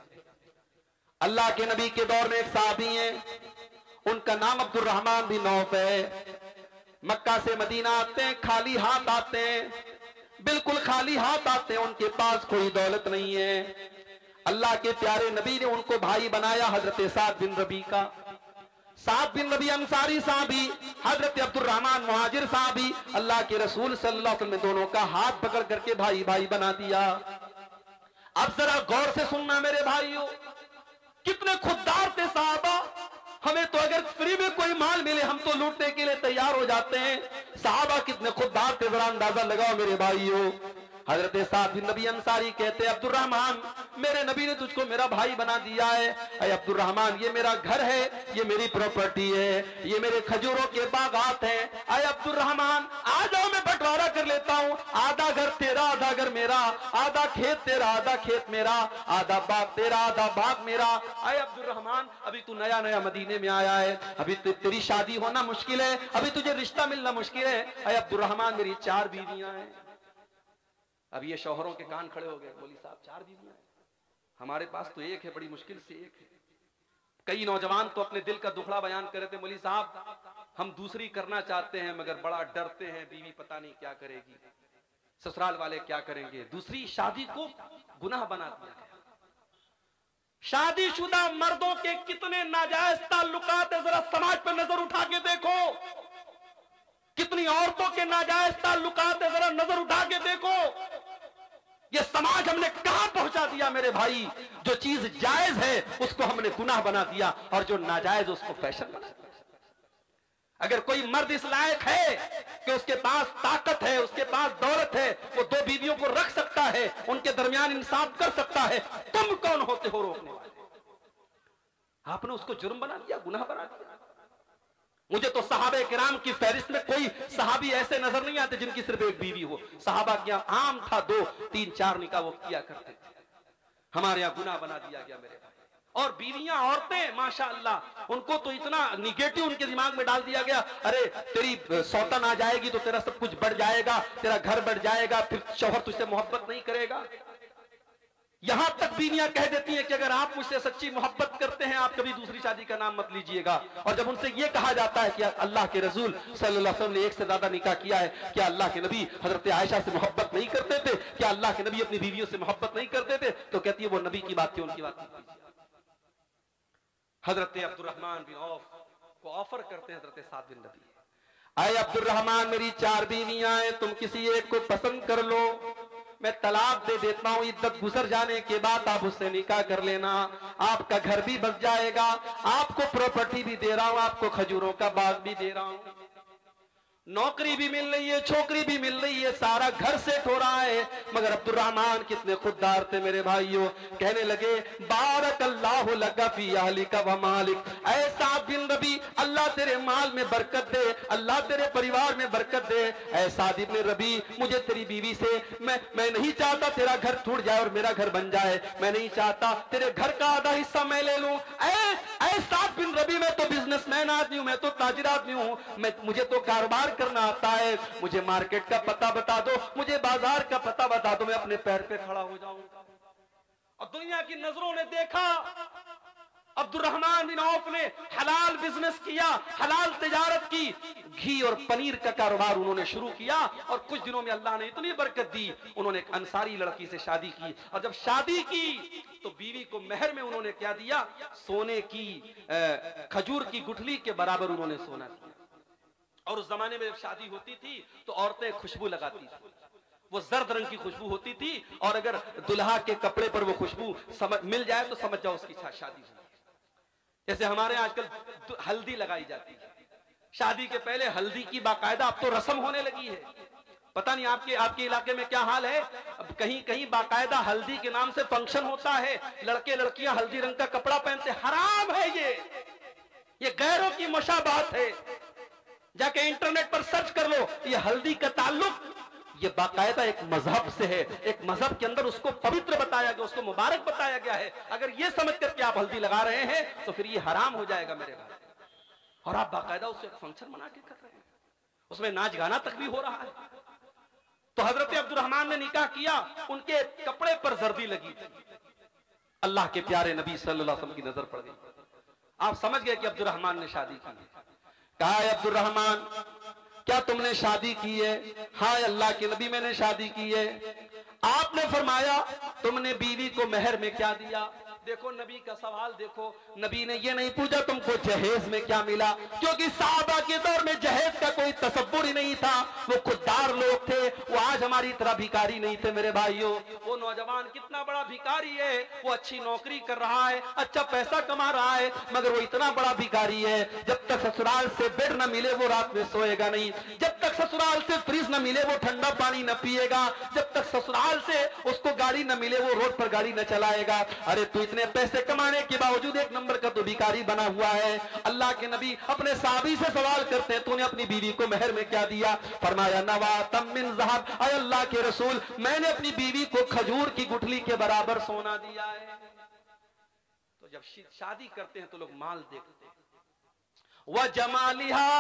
अल्लाह के नबी के दौर में एक साहबी हैं, उनका नाम अब्दुर्रहमान बिन औफ है। मक्का से मदीना आते हैं, खाली हाथ आते हैं, बिल्कुल खाली हाथ आते हैं, उनके पास कोई दौलत नहीं है। अल्लाह के प्यारे नबी ने उनको भाई बनाया, हजरत साद बिन रबी का। साद बिन रबी अंसारी साहबी, हजरत अब्दुर्रहमान मुहाजिर साहबी, अल्लाह के रसूल सल्लल्लाहु अलैहि वसल्लम ने दोनों का हाथ पकड़ करके भाई भाई बना दिया। अब जरा गौर से सुनना मेरे भाइयों, कितने खुददार थे साहबा। हमें तो अगर फ्री में कोई माल मिले हम तो लूटने के लिए तैयार हो जाते हैं। साहबा कितने खुददार थे, जरा अंदाजा लगाओ मेरे भाइयों। हजरत साद बिन नबी अंसारी कहते हैं, अब्दुर्रहमान, मेरे नबी ने तुझको मेरा भाई बना दिया है। अरे अब्दुर्रहमान, ये मेरा घर है, ये मेरी प्रॉपर्टी है, ये मेरे खजूरों के बागात हैं। अरे अब्दुर्रहमान, आ जाओ, मैं बंटवारा कर लेता हूँ, आधा घर तेरा, आधा घर मेरा, आधा खेत तेरा, आधा खेत मेरा, आधा बाग तेरा, आधा बाग मेरा। अरे अब्दुर्रहमान, अभी तू नया नया मदीने में आया है, अभी तेरी शादी होना मुश्किल है, अभी तुझे रिश्ता मिलना मुश्किल है। अरे अब्दुर्रहमान, मेरी 4 बीवियां हैं। अब ये शौहरों के कान खड़े हो गए, बोली साहब 4 बीवियां हैं, हमारे पास तो एक है, बड़ी मुश्किल से एक है। कई नौजवान तो अपने दिल का दुखड़ा बयान कर रहे थे, बोली साहब हम दूसरी करना चाहते हैं मगर बड़ा डरते हैं, बीवी पता नहीं क्या करेगी, ससुराल वाले क्या करेंगे। दूसरी शादी को गुनाह बना दिया गया। शादीशुदा मर्दों के कितने नाजायज ताल्लुकात है, जरा समाज पर नजर उठा के देखो। कितनी औरतों के नाजायज ताल्लुकात है, जरा नजर उठा के देखो। ये समाज हमने कहां पहुंचा दिया मेरे भाई। जो चीज जायज है उसको हमने गुनाह बना दिया और जो नाजायज उसको फैशन बना दिया। अगर कोई मर्द इस लायक है कि उसके पास ताकत है, उसके पास दौलत है, वो 2 बीवियों को रख सकता है, उनके दरमियान इंसाफ कर सकता है, तुम कौन होते हो रोकने वाले? आपने उसको जुर्म बना दिया, गुनाह बना दिया। मुझे तो सहाबे किराम की फहरिस्त में कोई सहाबी ऐसे नजर नहीं आते जिनकी सिर्फ एक बीवी हो। सहाबा के यहाँ आम था 2, 3, 4 निकाह वो किया करते थे। हमारे यहाँ गुनाह बना दिया गया मेरे भाई। और बीवियां, औरतें माशाअल्लाह, उनको तो इतना निगेटिव उनके दिमाग में डाल दिया गया, अरे तेरी सौतन आ जाएगी तो तेरा सब कुछ बढ़ जाएगा, तेरा घर बढ़ जाएगा, फिर शौहर तुझसे मोहब्बत नहीं करेगा। यहां तक बीवियां कह देती हैं कि अगर आप मुझसे सच्ची मोहब्बत करते हैं आप कभी दूसरी शादी का नाम मत लीजिएगा। और जब उनसे यह कहा जाता है कि अल्लाह के रसूल सल्लल्लाहु अलैहि वसल्लम ने 1 से ज्यादा निकाह किया है, क्या अल्लाह के नबी हजरत आयशा से मोहब्बत नहीं करते थे? क्या अल्लाह के नबी अपनी बीवियों से मोहब्बत नहीं करते थे? तो कहती है वो नबी की बात थी, उनकी बात नहीं। हजरत अब्दुर्रहमान बिन औफ को ऑफर करते हैं हजरत साद बिन नबी, आए अब्दुर्रहमान, मेरी 4 बीवियां हैं, तुम किसी एक को पसंद कर लो, मैं तलाक दे देता हूं, इद्दत गुजर जाने के बाद आप उससे निकाह कर लेना, आपका घर भी बच जाएगा, आपको प्रॉपर्टी भी दे रहा हूं, आपको खजूरों का बाग भी दे रहा हूं, नौकरी भी मिल रही है, छोकरी भी मिल रही है, सारा घर सेट हो रहा है। मगर अब्दुर्रहमान कितने खुददार थे मेरे भाइयों, कहने लगे बारकल्लाहु लका फी अहलिका व मालिक, ऐ साद बिन रबी, अल्लाह तेरे माल में बरकत दे, अल्लाह तेरे परिवार में बरकत दे। ऐ साद इब्न रबी, मुझे तेरी बीवी से मैं नहीं चाहता तेरा घर टूट जाए और मेरा घर बन जाए, मैं नहीं चाहता तेरे घर का आधा हिस्सा मैं ले लूं। ऐ साद बिन रबी, मैं तो बिजनेसमैन आदमी हूं, मैं तो ताजिर आदमी हूं, मुझे तो कारोबार करना आता है, मुझे मार्केट का पता बता दो, मुझे बाजार का पता बता दो, मैं अपने पैर पे खड़ा हो जाऊंगा। और दुनिया की नजरों ने देखा अब्दुर्रहमान बिन औफ ने हलाल बिजनेस किया, हलाल तिजारत की, घी और पनीर का कारोबार उन्होंने शुरू किया और कुछ दिनों में अल्लाह ने इतनी बरकत दी, उन्होंने एक अंसारी लड़की से शादी की। और जब शादी की तो बीवी को मेहर में उन्होंने क्या दिया? सोने की खजूर की गुठली के बराबर उन्होंने सोना दिया। और उस जमाने में जब शादी होती थी तो औरतें खुशबू लगाती थी, वो जर्द रंग की खुशबू होती थी, और अगर दुल्हा के कपड़े पर वो खुशबू मिल जाए तो समझ जाओ उसकी शादी हुई। जैसे हमारे आजकल हल्दी लगाई जाती है, शादी के पहले हल्दी की बाकायदा अब तो रस्म होने लगी है। पता नहीं आपके इलाके में क्या हाल है। अब कहीं कहीं बाकायदा हल्दी के नाम से फंक्शन होता है, लड़के लड़कियां हल्दी रंग का कपड़ा पहनते। हराम है ये गैरों की मुशाबाहत है। जाके इंटरनेट पर सर्च कर लो, ये हल्दी का ताल्लुक ये बाकायदा एक मजहब से है। एक मजहब के अंदर उसको पवित्र बताया गया, उसको मुबारक बताया गया है। अगर ये समझ करके आप हल्दी लगा रहे हैं तो फिर ये हराम हो जाएगा मेरे भाई। और आप बाकायदा उससे एक फंक्शन बना के कर रहे हैं, उसमें नाच गाना तक भी हो रहा है। तो हजरत अब्दुर्रहमान ने निकाह किया, उनके कपड़े पर जर्दी लगी। अल्लाह के प्यारे नबी सल्लल्लाहु अलैहि वसल्लम की नजर पड़ गई। आप समझ गए कि अब्दुर्रहमान ने शादी की। कहा अब्दुर्रहमान क्या तुमने शादी की है? हाँ अल्लाह के नबी मैंने शादी की है। आपने फरमाया तुमने बीवी को मेहर में क्या दिया? देखो नबी का सवाल देखो, नबी ने ये नहीं पूछा तुमको जहेज में क्या मिला, क्योंकि साहबा के दौर में जहेज का कोई तसव्वुर ही नहीं था। वो खुददार लोग थे, वो आज हमारी तरह भिखारी नहीं थे मेरे भाइयों। वो नौजवान कितना बड़ा भिखारी है, वो अच्छी नौकरी कर रहा है, अच्छा पैसा कमा रहा है, मगर वो इतना बड़ा भिखारी है जब तक ससुराल से बेड न मिले वो रात में सोएगा नहीं, जब तक ससुराल से फ्रिज न मिले वो ठंडा पानी न पिएगा, जब तक ससुराल से उसको गाड़ी न मिले वो रोड पर गाड़ी न चलाएगा। अरे तू इतने पैसे कमाने के बावजूद एक नंबर का तो भिखारी बना हुआ है। अल्लाह के नबी अपने साहबी से सवाल करते हैं तूने अपनी बीवी को मेहर में क्या दिया? फरमाया नवातम मिन ज़हब, अय अल्लाह के रसूल मैंने अपनी बीवी को खजूर की गुठली के बराबर सोना दिया है। तो जब शादी करते हैं तो लोग माल देखते हैं, वह जमालिहा,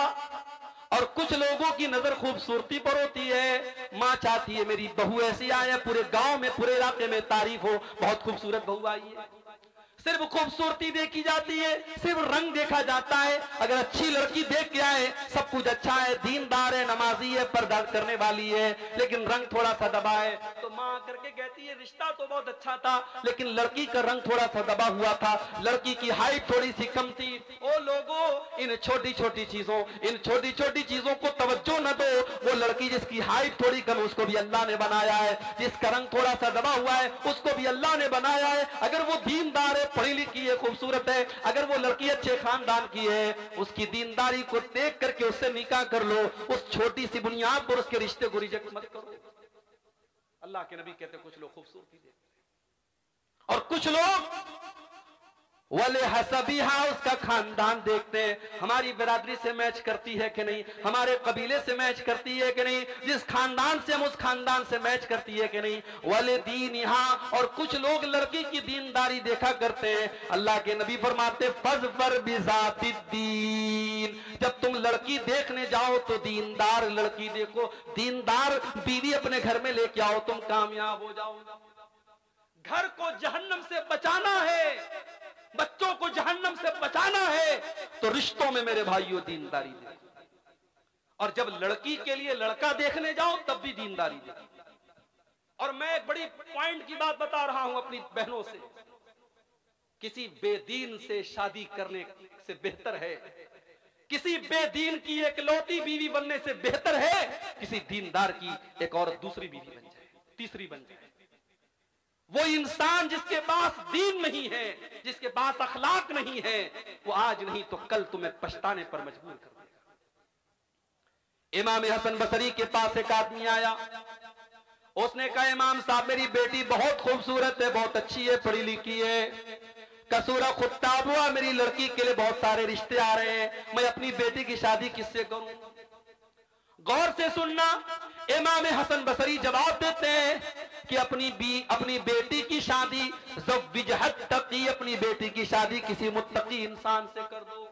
और कुछ लोगों की नजर खूबसूरती पर होती है। माँ चाहती है मेरी बहू ऐसी आए, पूरे गांव में पूरे इलाके में तारीफ हो, बहुत खूबसूरत बहू आई है। सिर्फ खूबसूरती देखी जाती है, सिर्फ रंग देखा जाता है। अगर अच्छी लड़की देख के आए, सब कुछ अच्छा है, दीनदार है, नमाजी है, पर्दा करने वाली है, लेकिन रंग थोड़ा सा दबा है, तो माँ करके कहती है रिश्ता तो बहुत अच्छा था लेकिन लड़की का रंग थोड़ा सा दबा हुआ था, लड़की की हाइट थोड़ी सी कम थी। ओ लोगों, इन छोटी छोटी चीजों को तवज्जो न दो। वो लड़की जिसकी हाइट थोड़ी कम, उसको भी अल्लाह ने बनाया है, जिसका रंग थोड़ा सा दबा हुआ है उसको भी अल्लाह ने बनाया है। अगर वो दीनदार है, पढ़ी लिखी है, खूबसूरत है, अगर वो लड़की अच्छे खानदान की है, उसकी दीनदारी को देख करके उससे निकाह कर लो। उस छोटी सी बुनियाद पर उसके रिश्ते को रिजेक्ट मत करो। अल्लाह के नबी कहते कुछ लोग खूबसूरती देखते और कुछ लोग वले हसबिहा, उसका खानदान देखते हैं, हमारी बिरादरी से मैच करती है कि नहीं, हमारे कबीले से मैच करती है कि नहीं, जिस खानदान से हम उस खानदान से मैच करती है कि नहीं। वले दीनिहा, और कुछ लोग लड़की की दीनदारी देखा करते हैं। अल्लाह के नबी फरमाते फज़फर बिज़ातिद्दीन, जब तुम लड़की देखने जाओ तो दीनदार लड़की देखो, दीनदार बीवी अपने घर में लेके आओ, तुम कामयाब हो जाओगे। घर को जहन्नम से बचाना है, बच्चों को जहन्नम से बचाना है, तो रिश्तों में मेरे भाइयों दीनदारी देखो। और जब लड़की के लिए लड़का देखने जाओ तब भी दीनदारी देखो। और मैं एक बड़ी पॉइंट की बात बता रहा हूं अपनी बहनों से, किसी बेदीन से शादी करने से बेहतर है, किसी बेदीन की एक लौती बीवी बनने से बेहतर है किसी दीनदार की एक और दूसरी बीवी बन जाए, तीसरी बन जाए। वो इंसान जिसके पास दीन नहीं है, जिसके पास अखलाक नहीं है, वो आज नहीं तो कल तुम्हें पछताने पर मजबूर कर देगा। इमाम हसन बसरी के पास एक आदमी आया, उसने कहा इमाम साहब मेरी बेटी बहुत खूबसूरत है, बहुत अच्छी है, पढ़ी लिखी है, कसूरा खुत्ताब हुआ, मेरी लड़की के लिए बहुत सारे रिश्ते आ रहे हैं, मैं अपनी बेटी की शादी किससे करूं? गौर से सुनना, इमाम हसन बसरी जवाब देते हैं कि अपनी बेटी की शादी ज़व्विजहत तक़ी, अपनी बेटी की शादी किसी मुत्तकी इंसान से कर दो,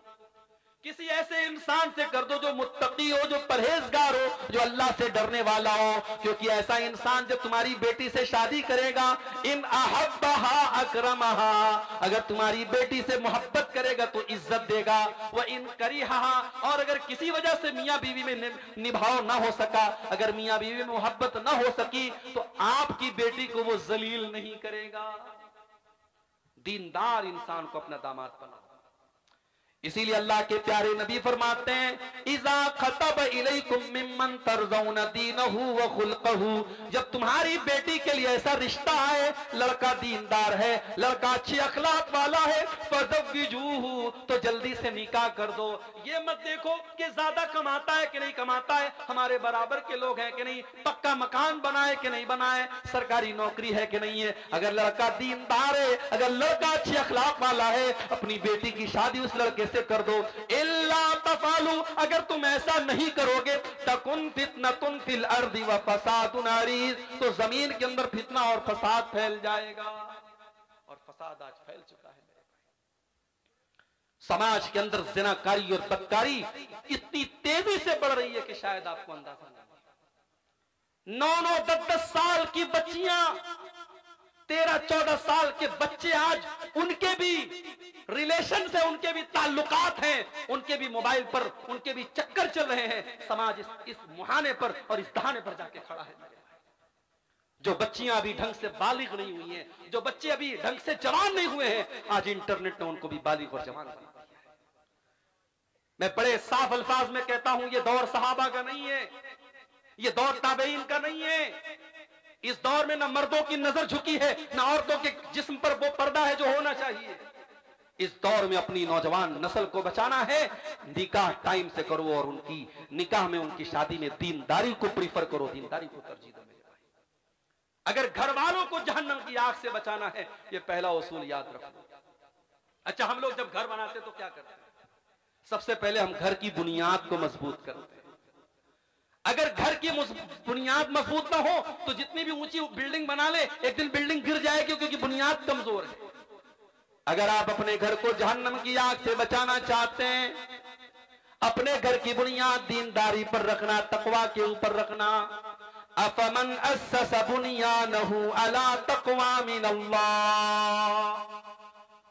किसी ऐसे इंसान से कर दो जो मुत्तकी हो, जो परहेजगार हो, जो अल्लाह से डरने वाला हो। क्योंकि ऐसा इंसान जब तुम्हारी बेटी से शादी करेगा, इन अहब्बहा अकरमहा, अगर तुम्हारी बेटी से मोहब्बत करेगा तो इज्जत देगा, वह इन करिहा, और अगर किसी वजह से मियाँ बीवी में निभाव ना हो सका, अगर मियाँ बीवी में मोहब्बत ना हो सकी, तो आपकी बेटी को वो जलील नहीं करेगा। दीनदार इंसान को अपना दामाद बनाओ। इसीलिए अल्लाह के प्यारे नबी फरमाते हैं इज़ा खतब इलैकुम मिम्मन तरज़ौन दीनहु व खुल्क़हु, जब तुम्हारी बेटी के लिए ऐसा रिश्ता है, लड़का दीनदार है, लड़का अच्छे अखलाक वाला है, फज़व्विजूहु, तो जल्दी से निकाह कर दो। ये मत देखो कि ज्यादा कमाता है कि नहीं कमाता है, हमारे बराबर के लोग हैं कि नहीं, पक्का मकान बनाए कि नहीं बनाए, सरकारी नौकरी है कि नहीं है। अगर लड़का दीनदार है, अगर लड़का अच्छे अखलाक वाला है, अपनी बेटी की शादी उस लड़के से कर दो। इल्ला तफालू, अगर तुम ऐसा नहीं करोगे, तकुन फितनतुन फिल अर्दी व फसादुन अरीज, तो जमीन के अंदर फितना और फसाद फैल जाएगा। और फसाद आज फैल चुका है। समाज के अंदर ज़िनाकारी और बदकारी इतनी तेजी से बढ़ रही है कि शायद आपको अंदाजा नहीं। 9-9, 10-10 साल की बच्चियां, 13-14 साल के बच्चे, आज उनके भी रिलेशन से, उनके भी ताल्लुकात हैं, उनके भी मोबाइल पर, उनके भी चक्कर चल रहे हैं। समाज इस मुहाने पर और इस दहाने पर जाके खड़ा है। जो बच्चियां अभी ढंग से बालिग नहीं हुई हैं, जो बच्चे अभी ढंग से जवान नहीं हुए हैं, आज इंटरनेट ने उनको भी बालिग और जवान बना दिया है। मैं बड़े साफ अल्फाज में कहता हूं, ये दौर सहाबा का नहीं है, ये दौर ताबईन का नहीं है। इस दौर में ना मर्दों की नजर झुकी है, ना औरतों के जिस्म पर वो पर्दा है जो होना चाहिए। इस दौर में अपनी नौजवान नस्ल को बचाना है, निकाह टाइम से करो और उनकी निकाह में, उनकी शादी में दीनदारी को प्रीफर करो, दीनदारी को तरजीह दो। अगर घर वालों को जहन्नम की आग से बचाना है, ये पहला उसूल याद रखो। अच्छा, हम लोग जब घर बनाते तो क्या करते हैं? सबसे पहले हम घर की बुनियाद को मजबूत करते हैं। अगर घर की बुनियाद मजबूत ना हो तो जितनी भी ऊंची बिल्डिंग बना ले, एक दिन बिल्डिंग गिर जाएगी क्योंकि बुनियाद कमजोर है। अगर आप अपने घर को जहन्नम की आग से बचाना चाहते हैं, अपने घर की बुनियाद दीनदारी पर रखना, तकवा के ऊपर रखना। अफमन अस्सस बुनियानहु अला तक़वा मिनल्लाह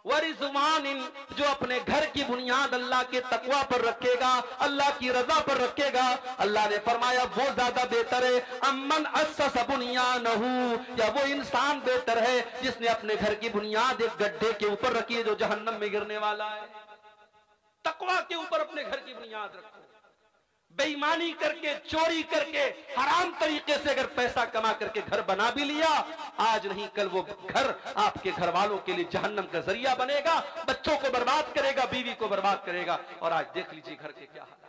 व रिज़वानिन, जो अपने घर की बुनियाद अल्लाह के तकवा पर रखेगा, अल्लाह की रजा पर रखेगा, अल्लाह ने फरमाया वो ज्यादा बेहतर है। अम्मन अस्सस बुनियानहु, या वो इंसान बेहतर है जिसने अपने घर की बुनियाद एक गड्ढे के ऊपर रखी है जो जहन्नम में गिरने वाला है। तकवा के ऊपर अपने घर की बुनियाद रखो। बेईमानी करके, चोरी करके, हराम तरीके से अगर पैसा कमा करके घर बना भी लिया, आज नहीं कल वो घर आपके घर वालों के लिए जहन्नम का जरिया बनेगा, बच्चों को बर्बाद करेगा, बीवी को बर्बाद करेगा। और आज देख लीजिए घर के क्या हाल है।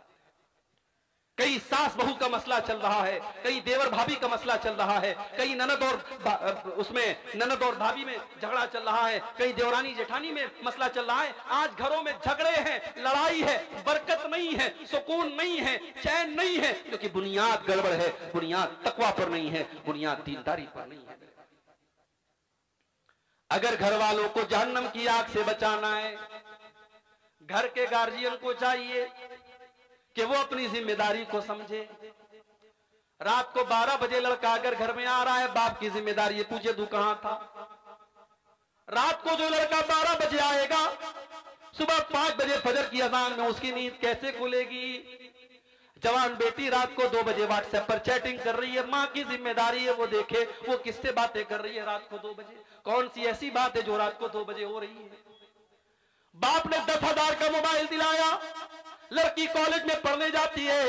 कई सास बहू का मसला चल रहा है, कई देवर भाभी का मसला चल रहा है, कई ननद और भाभी में झगड़ा चल रहा है, कई देवरानी जेठानी में मसला चल रहा है। आज घरों में झगड़े हैं, लड़ाई है, बरकत नहीं है, सुकून नहीं है, चैन नहीं है, क्योंकि बुनियाद गड़बड़ है, बुनियाद तकवा पर नहीं है, बुनियाद दीनदारी पर नहीं है। अगर घर वालों को जहन्नम की आग से बचाना है, घर के गार्जियन को चाहिए कि वो अपनी जिम्मेदारी को समझे। रात को 12 बजे लड़का अगर घर में आ रहा है, बाप की जिम्मेदारी है, पूछे तू कहां था। रात को जो लड़का 12 बजे आएगा, सुबह 5 बजे फजर की अजान में उसकी नींद कैसे खुलेगी। जवान बेटी रात को 2 बजे व्हाट्सएप पर चैटिंग कर रही है, माँ की जिम्मेदारी है वो देखे वो किससे बातें कर रही है रात को 2 बजे। कौन सी ऐसी बात है जो रात को 2 बजे हो रही है। बाप ने 10,000 का मोबाइल दिलाया, लड़की कॉलेज में पढ़ने जाती है,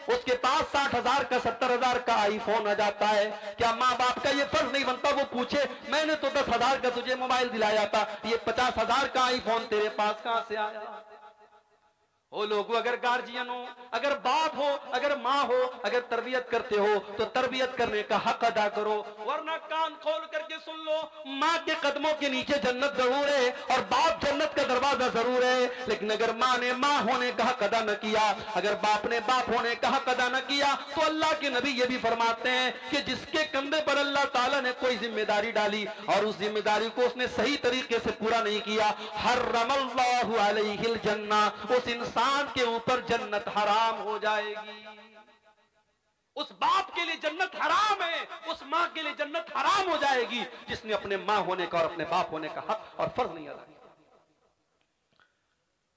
उसके पास 60,000 का 70,000 का आईफोन आ जाता है। क्या माँ बाप का ये फर्ज नहीं बनता वो पूछे, मैंने तो 10,000 का तुझे मोबाइल दिलाया था, ये 50,000 का आईफोन तेरे पास कहां से आया। वो लोग अगर गार्जियन हो, अगर बाप हो, अगर माँ हो, अगर तरबियत करते हो तो तरबियत करने का हक अदा करो, वरना कान खोल करके सुन लो, माँ के कदमों के नीचे जन्नत जरूर है और बाप जन्नत का दरवाजा जरूर है। लेकिन अगर माँ ने माँ होने का हक अदा न किया, अगर बाप ने बाप होने का हक अदा न किया, तो अल्लाह के नबी ये भी फरमाते हैं कि जिसके कंधे पर अल्लाह ताला ने कोई जिम्मेदारी डाली और उस जिम्मेदारी को उसने सही तरीके से पूरा नहीं किया, हर्रमल्लाहु अलैहिल जन्ना, उस इंसान के ऊपर जन्नत हराम हो जाएगी। उस बाप के लिए जन्नत हराम है, उस मां के लिए जन्नत हराम हो जाएगी जिसने अपने मां होने का और अपने बाप होने का हक और फर्ज नहीं अदा किया।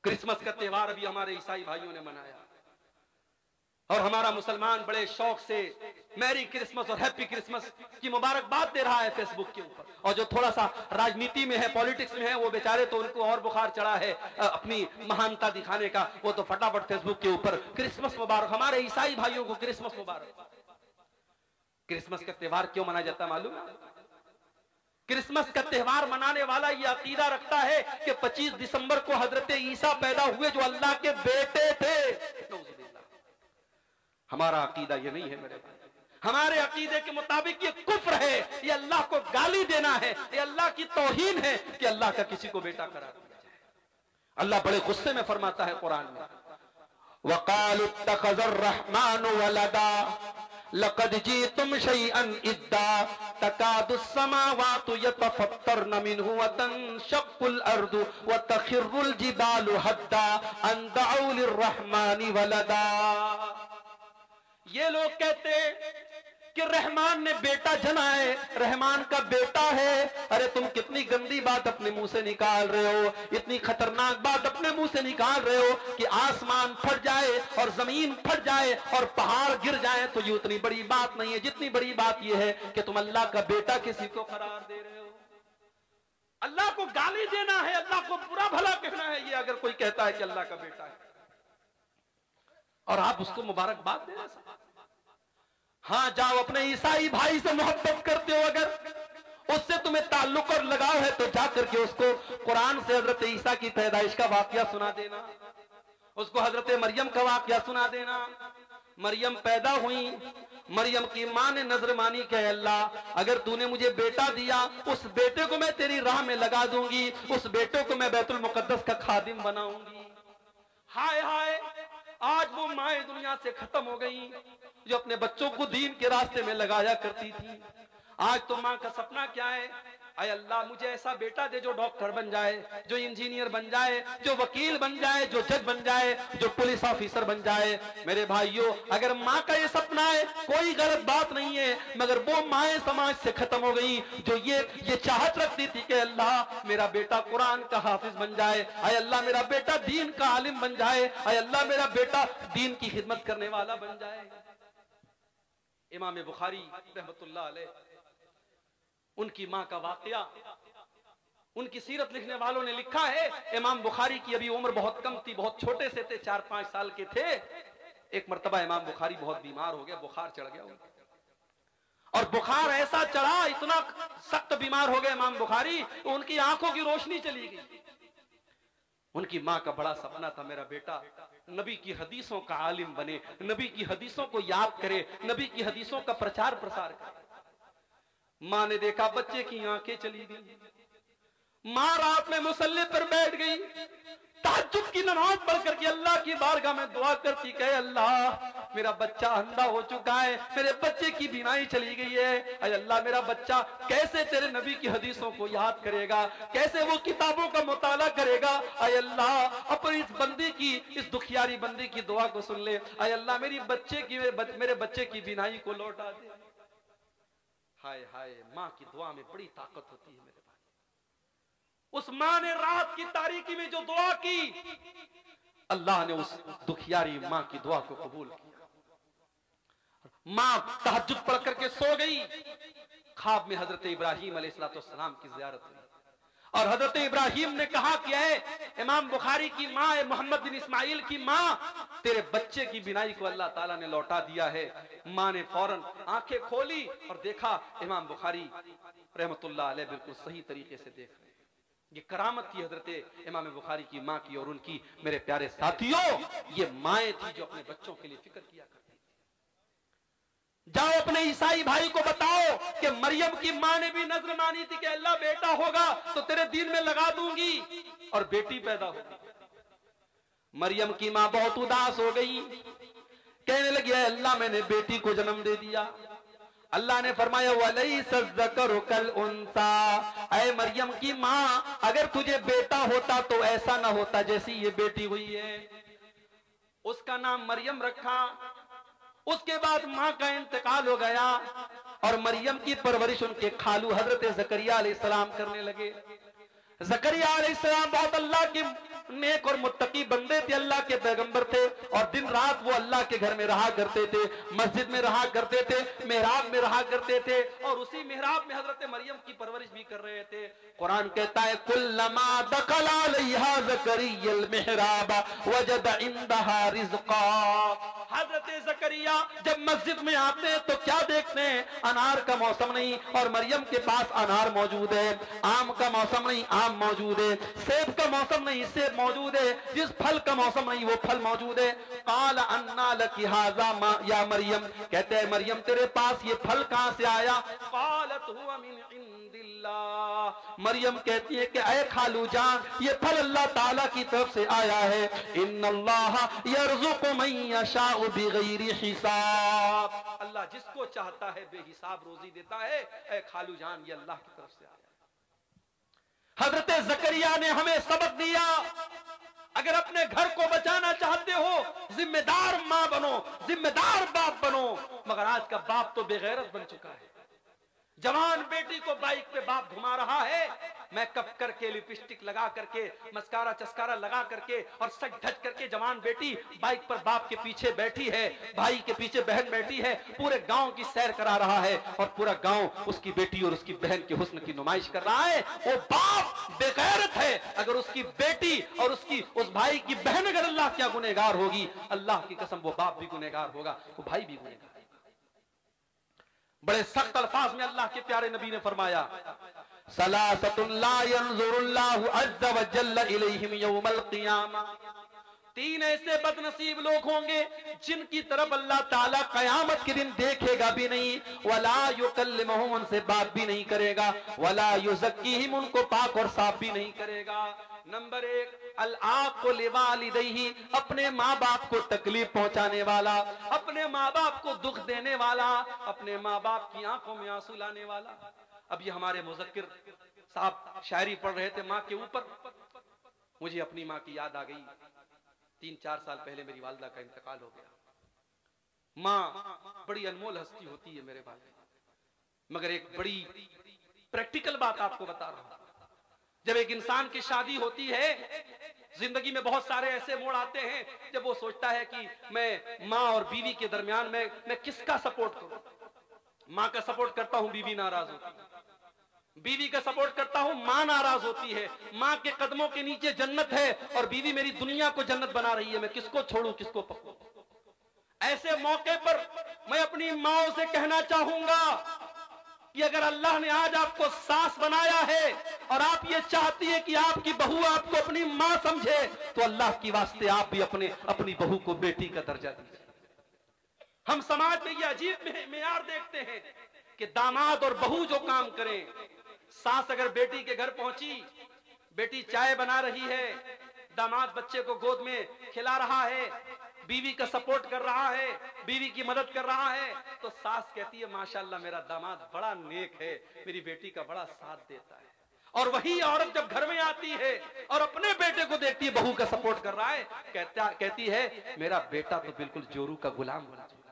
क्रिसमस का त्योहार अभी हमारे ईसाई भाइयों ने मनाया। और हमारा मुसलमान बड़े शौक से मैरी क्रिसमस और हैप्पी क्रिसमस की मुबारकबाद दे रहा है फेसबुक के ऊपर। और जो थोड़ा सा राजनीति में है, पॉलिटिक्स में है, वो बेचारे तो उनको और बुखार चढ़ा है अपनी महानता दिखाने का, वो तो फटाफट फेसबुक के ऊपर क्रिसमस मुबारक। हमारे ईसाई भाइयों को क्रिसमस मुबारक। क्रिसमस का त्योहार क्यों मनाया जाता है मालूम है? क्रिसमस का त्योहार मनाने वाला ये अकीदा रखता है कि 25 दिसंबर को हजरत ईसा पैदा हुए जो अल्लाह के बेटे थे। हमारा अकीदा ये नहीं है मेरे भाई। हमारे अकीदे के मुताबिक ये कुफ्र है, ये अल्लाह को गाली देना है, ये अल्लाह की तौहीन है कि अल्लाह का किसी को बेटा करार दिया जाए। अल्लाह बड़े गुस्से में फरमाता है कुरान में, वक़ालु इत्तख़ज़र रहमानु वलदा लक़द जीतुम शैअन इद्दा तकादुस समावातु यतफ़त्तरन मिन्हु व तनशक़्क़ुल अर्दु व तख़िर्रुल जिबालु हद्दा अन दअू लिर्रहमानि वलदा। ये लोग कहते कि रहमान ने बेटा जना है, रहमान का बेटा है। अरे तुम कितनी गंदी बात अपने मुंह से निकाल रहे हो, इतनी खतरनाक बात अपने मुंह से निकाल रहे हो कि आसमान फट जाए और जमीन फट जाए और पहाड़ गिर जाए तो ये उतनी बड़ी बात नहीं है जितनी बड़ी बात ये है कि तुम अल्लाह का बेटा किसी को करार दे रहे हो। अल्लाह को गाली देना है, अल्लाह को बुरा भला कहना है, ये अगर कोई कहता है कि अल्लाह का बेटा है और आप उसको मुबारकबाद दे रहे हैं। हाँ, जाओ अपने ईसाई भाई से मोहब्बत करते हो, अगर उससे तुम्हें ताल्लुक और लगाव है तो जाकर के उसको कुरान से हजरत ईसा की पैदाइश का वाकया सुना देना, उसको हजरत मरियम का वाकया सुना देना। मरियम पैदा हुई, मरियम की मां ने नजर मानी कि अल्लाह अगर तूने मुझे बेटा दिया, उस बेटे को मैं तेरी राह में लगा दूंगी, उस बेटे को मैं बैतुल मुकद्दस का खादिम बनाऊंगी। हाय हाय, आज वो माएँ दुनिया से खत्म हो गई जो अपने बच्चों को दीन के रास्ते में लगाया करती थी। आज तो माँ का सपना क्या है, अय अल्लाह मुझे ऐसा बेटा दे जो डॉक्टर बन जाए, जो इंजीनियर बन जाए, जो वकील बन जाए, जो जज बन जाए, जो पुलिस ऑफिसर बन जाए। मेरे भाइयों, अगर माँ का ये सपना है कोई गलत बात नहीं है, मगर वो माएँ समाज से खत्म हो गई जो ये चाहत रखती थी कि अल्लाह मेरा बेटा कुरान का हाफिज बन जाए, अय अल्लाह मेरा बेटा दीन का आलिम बन जाए, अय अल्लाह मेरा बेटा दीन की खिदमत करने वाला बन जाए। इमाम बुखारी रहमतुल्लाह अलैह, उनकी मां का वाकया, उनकी सीरत लिखने वालों ने लिखा है, इमाम बुखारी की अभी उम्र बहुत कम थी, बहुत छोटे से थे, 4-5 साल के थे। एक मर्तबा इमाम बुखारी बहुत बीमार हो गया, बुखार चढ़ गया उनको, और बुखार ऐसा चढ़ा, इतना सख्त बीमार हो गए इमाम बुखारी, उनकी आंखों की रोशनी चली गई। उनकी मां का बड़ा सपना था मेरा बेटा नबी की हदीसों का आलिम बने, नबी की हदीसों को याद करे, नबी की हदीसों का प्रचार प्रसार करे। मां ने देखा बच्चे की आंखें चली गई, मां रात में मुसल्ले पर बैठ गई, तहज्जुद की नमाज पढ़ करके अल्लाह की बारगाह में दुआ करती कि अल्लाह मेरा बच्चा अंधा हो चुका है, मेरे बच्चे की बीमारी चली गई है, अरे अल्लाह मेरा बच्चा कैसे तेरे नबी की हदीसों को याद करेगा, कैसे वो किताबों का मुताला करेगा। अरे अल्लाह अपनी इस बंदी की, इस दुखियारी बंदी की दुआ को सुन ले, अरे अल्लाह मेरे बच्चे की बीमारी को लौटा दे। हाय हाय, माँ की दुआ में बड़ी ताकत होती है मेरे भाई। उस माँ ने रात की तारीकी में जो दुआ की, अल्लाह ने उस दुखियारी माँ की दुआ को कबूल किया। माँ तहज्जुद पढ़ करके सो गई, ख्वाब में हजरत इब्राहिम अलैहिस्सलाम की ज़ियारत हुई और हजरत इब्राहिम ने कहा कि है इमाम बुखारी की माँ, मोहम्मद बिन इस्माइल की माँ, तेरे बच्चे की बीनाई को अल्लाह ताला ने लौटा दिया है। माँ ने फौरन आंखें खोली और देखा इमाम बुखारी रहमतुल्लाह अलैह बिल्कुल सही तरीके से देख रहे हैं। ये करामत थी हजरत इमाम बुखारी की माँ की और उनकी। मेरे प्यारे साथियों, ये माएँ थी जो अपने बच्चों के लिए फिक्र किया करती थी। जाओ अपने ईसाई भाई को बताओ कि मरियम की माँ ने भी नजर मानी थी कि अल्लाह बेटा होगा तो तेरे दीन में लगा दूंगी, और बेटी पैदा होगी। मरियम की माँ बहुत उदास हो गई, कहने लगी अल्लाह मैंने बेटी को जन्म दे दिया। अल्लाह ने फरमाया वलैसा ज़करु कल उन्सा, ऐ मरियम की माँ अगर तुझे बेटा होता तो ऐसा ना होता जैसी ये बेटी हुई है। उसका नाम मरियम रखा। उसके बाद माँ का इंतकाल हो गया और मरियम की परवरिश उनके खालू हजरत ज़करिया अलैहिस्सलाम करने लगे। ज़करिया अलैहिस्सलाम बहुत अल्लाह के नेक और मुत्तकी बंदे थे, अल्लाह के पैगंबर थे, और दिन रात वो अल्लाह के घर में रहा करते थे, मस्जिद में रहा करते थे, मेहराब में रहा करते थे, और उसी मेहराब में हजरत मरियम की परवरिश भी कर रहे थे। कुरान कहता है कुल्लमा दखला अलैहा ज़करियल मेहराब वजद इंदहा रिज़्क़ा। हजरत ज़करिया जब मस्जिद में आते हैं तो क्या देखते हैं? अनार का मौसम नहीं और मरियम के पास अनार मौजूद है, आम का मौसम नहीं आम मौजूद है, सेब का मौसम नहीं सेब मौजूद है, जिस फल का मौसम नहीं वो फल मौजूद है। काल अन्ना लकी हाज़ा या मरियम, कहते हैं मरियम तेरे पास ये फल कहां से आया? कालत हुवा मिन इंदिल्लाह, मरियम कहती है कि ऐ खालू जान ये फल अल्लाह ताला की तरफ से आया है। इन्नल्लाह यर्ज़ुक़ु मन यशाउ बिग़ैरि हिसाब, अल्लाह जिसको चाहता है बेहिसाब रोजी देता है। ऐ खालू जान ये अल्लाह की तरफ से आया। हजरत ज़करिया ने हमें सबक दिया, अगर अपने घर को बचाना चाहते हो जिम्मेदार मां बनो, जिम्मेदार बाप बनो। मगर आज का बाप तो बेगैरत बन चुका है। जवान बेटी को बाइक पे बाप घुमा रहा है, मेकअप करके, लिपस्टिक लगा करके, मस्कारा चस्कारा लगा करके और सज धज करके जवान बेटी बाइक पर बाप के पीछे बैठी है, भाई के पीछे बहन बैठी है, पूरे गांव की सैर करा रहा है और पूरा गांव उसकी बेटी और उसकी बहन के हुस्न की नुमाइश कर रहा है। वो बाप बेगैरत है। अगर उसकी बेटी और उसकी उस भाई की बहन अगर अल्लाह क्या गुनहगार होगी, अल्लाह की कसम वो बाप भी गुनहगार होगा, वो भाई भी गुनहगार। बड़े सख्त अल्फाज में अल्लाह के प्यारे नबी ने फरमाया सलासतुन ला यंजुरुल्लाहु अज़्ज़ व जल्ल इलैहिम यौमल क़ियामा, तीन ऐसे बदनसीब लोग होंगे जिनकी तरफ अल्लाह ताला कयामत के दिन देखेगा भी नहीं, वला युकल्लिमुहुम, उनसे बात भी नहीं करेगा, वला युज़क्कीहिम, उनको पाक और साफ भी नहीं करेगा। नंबर एक, अल-आक़ु लिवालिदैहि, अपने माँ बाप को तकलीफ पहुंचाने वाला, अपने माँ बाप को दुख देने वाला, अपने माँ बाप की आंखों में आंसू लाने वाला। अब ये हमारे मुज़क्किर साहब शायरी पढ़ रहे थे माँ के ऊपर, मुझे अपनी माँ की याद आ गई। 3-4 साल पहले मेरी वालिदा का इंतकाल हो गया। माँ बड़ी अनमोल हस्ती होती है मेरे भाई, मगर एक बड़ी प्रैक्टिकल बात आपको बता रहा हूं। जब एक इंसान की शादी होती है, जिंदगी में बहुत सारे ऐसे मोड़ आते हैं जब वो सोचता है कि मैं माँ और बीवी के दरमियान मैं किसका सपोर्ट करूं। माँ का सपोर्ट करता हूं, बीवी नाराज होती है, बीवी का सपोर्ट करता हूं, माँ नाराज होती है। माँ के कदमों के नीचे जन्नत है और बीवी मेरी दुनिया को जन्नत बना रही है, मैं किसको छोड़ूं किसको पकड़ूं। ऐसे मौके पर मैं अपनी माँ से कहना चाहूंगा कि अगर अल्लाह ने आज आपको सास बनाया है और आप ये चाहती है कि आपकी बहू आपको अपनी माँ समझे, तो अल्लाह की वास्ते आप भी अपनी बहू को बेटी का दर्जा दीजिए। हम समाज में ये अजीब मेयार देखते हैं कि दामाद और बहू जो काम करें, सास अगर बेटी के घर पहुंची, बेटी चाय बना रही है, दामाद बच्चे को गोद में खिला रहा है, बीवी का सपोर्ट कर रहा है, बीवी की मदद कर रहा है, तो सास कहती है माशाल्लाह मेरा दामाद बड़ा नेक है, मेरी बेटी का बड़ा साथ देता है। और वही औरत जब घर में आती है और अपने बेटे को देखती है बहू का सपोर्ट कर रहा है, कहती है मेरा बेटा तो बिल्कुल जोरू का गुलाम बना चुका है।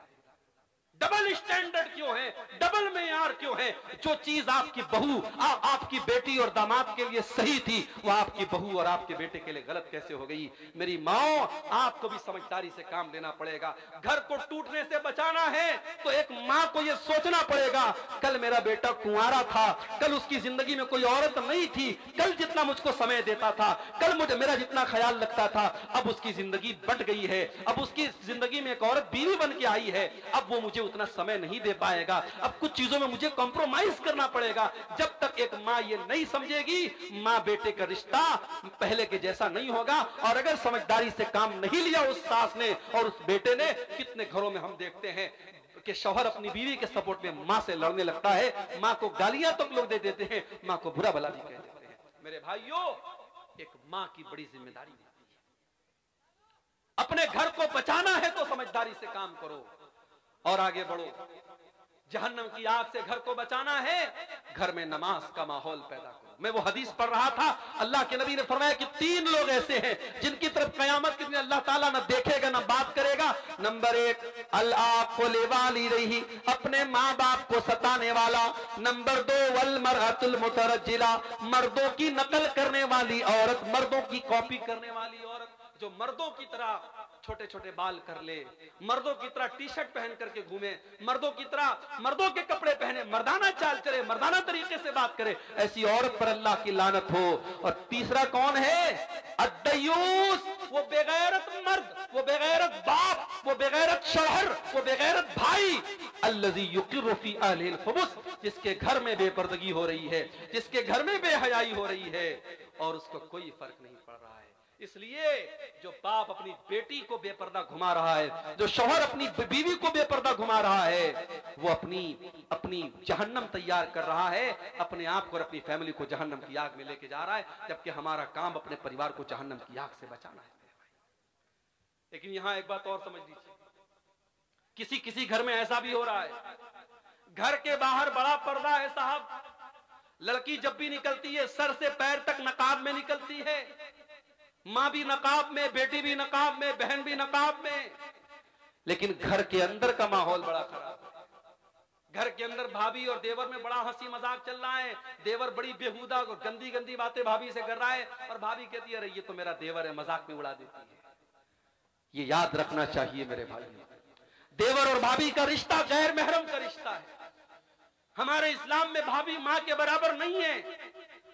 डबल स्टैंडर्ड क्यों है, डबल मेयार क्यों है? जो चीज आपकी बहू आपकी बेटी और दामाद के लिए सही थी, वो आपकी बहू और आपके बेटे के लिए गलत कैसे हो गई? मेरी माँ, आपको भी समझदारी से काम लेना पड़ेगा। घर को टूटने से बचाना है तो एक माँ को ये सोचना पड़ेगा, कल मेरा बेटा कुंवारा था, कल उसकी जिंदगी में कोई औरत नहीं थी, कल जितना मुझको समय देता था, कल मुझे मेरा जितना ख्याल रखता था, अब उसकी जिंदगी बट गई है, अब उसकी जिंदगी में एक औरत बीवी बन के आई है, अब वो मुझे उतना समय नहीं दे पाएगा, अब कुछ चीजों में मुझे कॉम्प्रोमाइज करना पड़ेगा। जब तक एक माँ ये नहीं समझेगी, माँ बेटे का रिश्ता पहले के जैसा नहीं होगा। और अगर समझदारी से काम नहीं लिया उस सास ने और उस बेटे ने, कितने घरों में हम देखते हैं कि शौहर अपनी बीवी के सपोर्ट में माँ से लड़ने लगता है, माँ को गालियां तक लोग दे देते हैं, माँ को बुरा भला भी कह देते हैं। मेरे भाइयों, एक माँ की बड़ी जिम्मेदारी होती है। अपने घर को बचाना है तो समझदारी से काम करो और आगे बढ़ो। जहन्नम की आग से घर को बचाना है, घर में नमाज का माहौल पैदा करो। मैं वो हदीस पढ़ रहा था, अल्लाह के नबी ने फरमाया कि 3 लोग ऐसे हैं जिनकी तरफ कयामत के दिन अल्लाह ताला न देखेगा न बात करेगा। नंबर 1, अल-आक़ु लिवालिदैहि, अपने माँ बाप को सताने वाला। नंबर 2, वल मरअतुल मुतरज्जिला, मर्दों की नकल करने वाली औरत, मर्दों की कॉपी करने वाली औरत, जो मर्दों की तरह छोटे छोटे बाल कर ले, मर्दों की तरह टी शर्ट पहन करके घूमे, मर्दों की तरह मर्दों के कपड़े पहने, मर्दाना चाल चले, मर्दाना तरीके से बात करे, ऐसी औरत पर अल्लाह की लानत हो। और तीसरा कौन है? अद्दयूस, वो बेगैरत मर्द, वो बेगैरत बाप, वो बेगैरत शौहर, वो बेगैरत भाई, अल्लज़ी युक़िर्रु फ़ी अहलिल खुबुस, जिसके घर में बेपर्दगी हो रही है, जिसके घर में बेहयाई हो रही है और उसको कोई फर्क नहीं पड़ रहा है। इसलिए जो बाप अपनी बेटी को बेपर्दा घुमा रहा है, जो शौहर अपनी बीवी को बेपर्दा घुमा रहा है, वो अपनी जहन्नम तैयार कर रहा है, अपने आप को और अपनी फैमिली को जहन्नम की आग में लेके जा रहा है, जबकि हमारा काम अपने परिवार को जहन्नम की आग से बचाना है। लेकिन यहां एक बात और समझ लीजिए, किसी किसी घर में ऐसा भी हो रहा है, घर के बाहर बड़ा पर्दा है साहब, लड़की जब भी निकलती है सर से पैर तक नकाब में निकलती है, माँ भी नकाब में, बेटी भी नकाब में, बहन भी नकाब में, लेकिन घर के अंदर का माहौल बड़ा खराब है। घर के अंदर भाभी और देवर में बड़ा हंसी मजाक चल रहा है, देवर बड़ी बेहुदा और गंदी गंदी बातें भाभी से कर रहा है और भाभी कहती है अरे ये तो मेरा देवर है, मजाक में उड़ा देती है। ये याद रखना चाहिए मेरे भाई, देवर और भाभी का रिश्ता गैर महरम का रिश्ता है। हमारे इस्लाम में भाभी माँ के बराबर नहीं है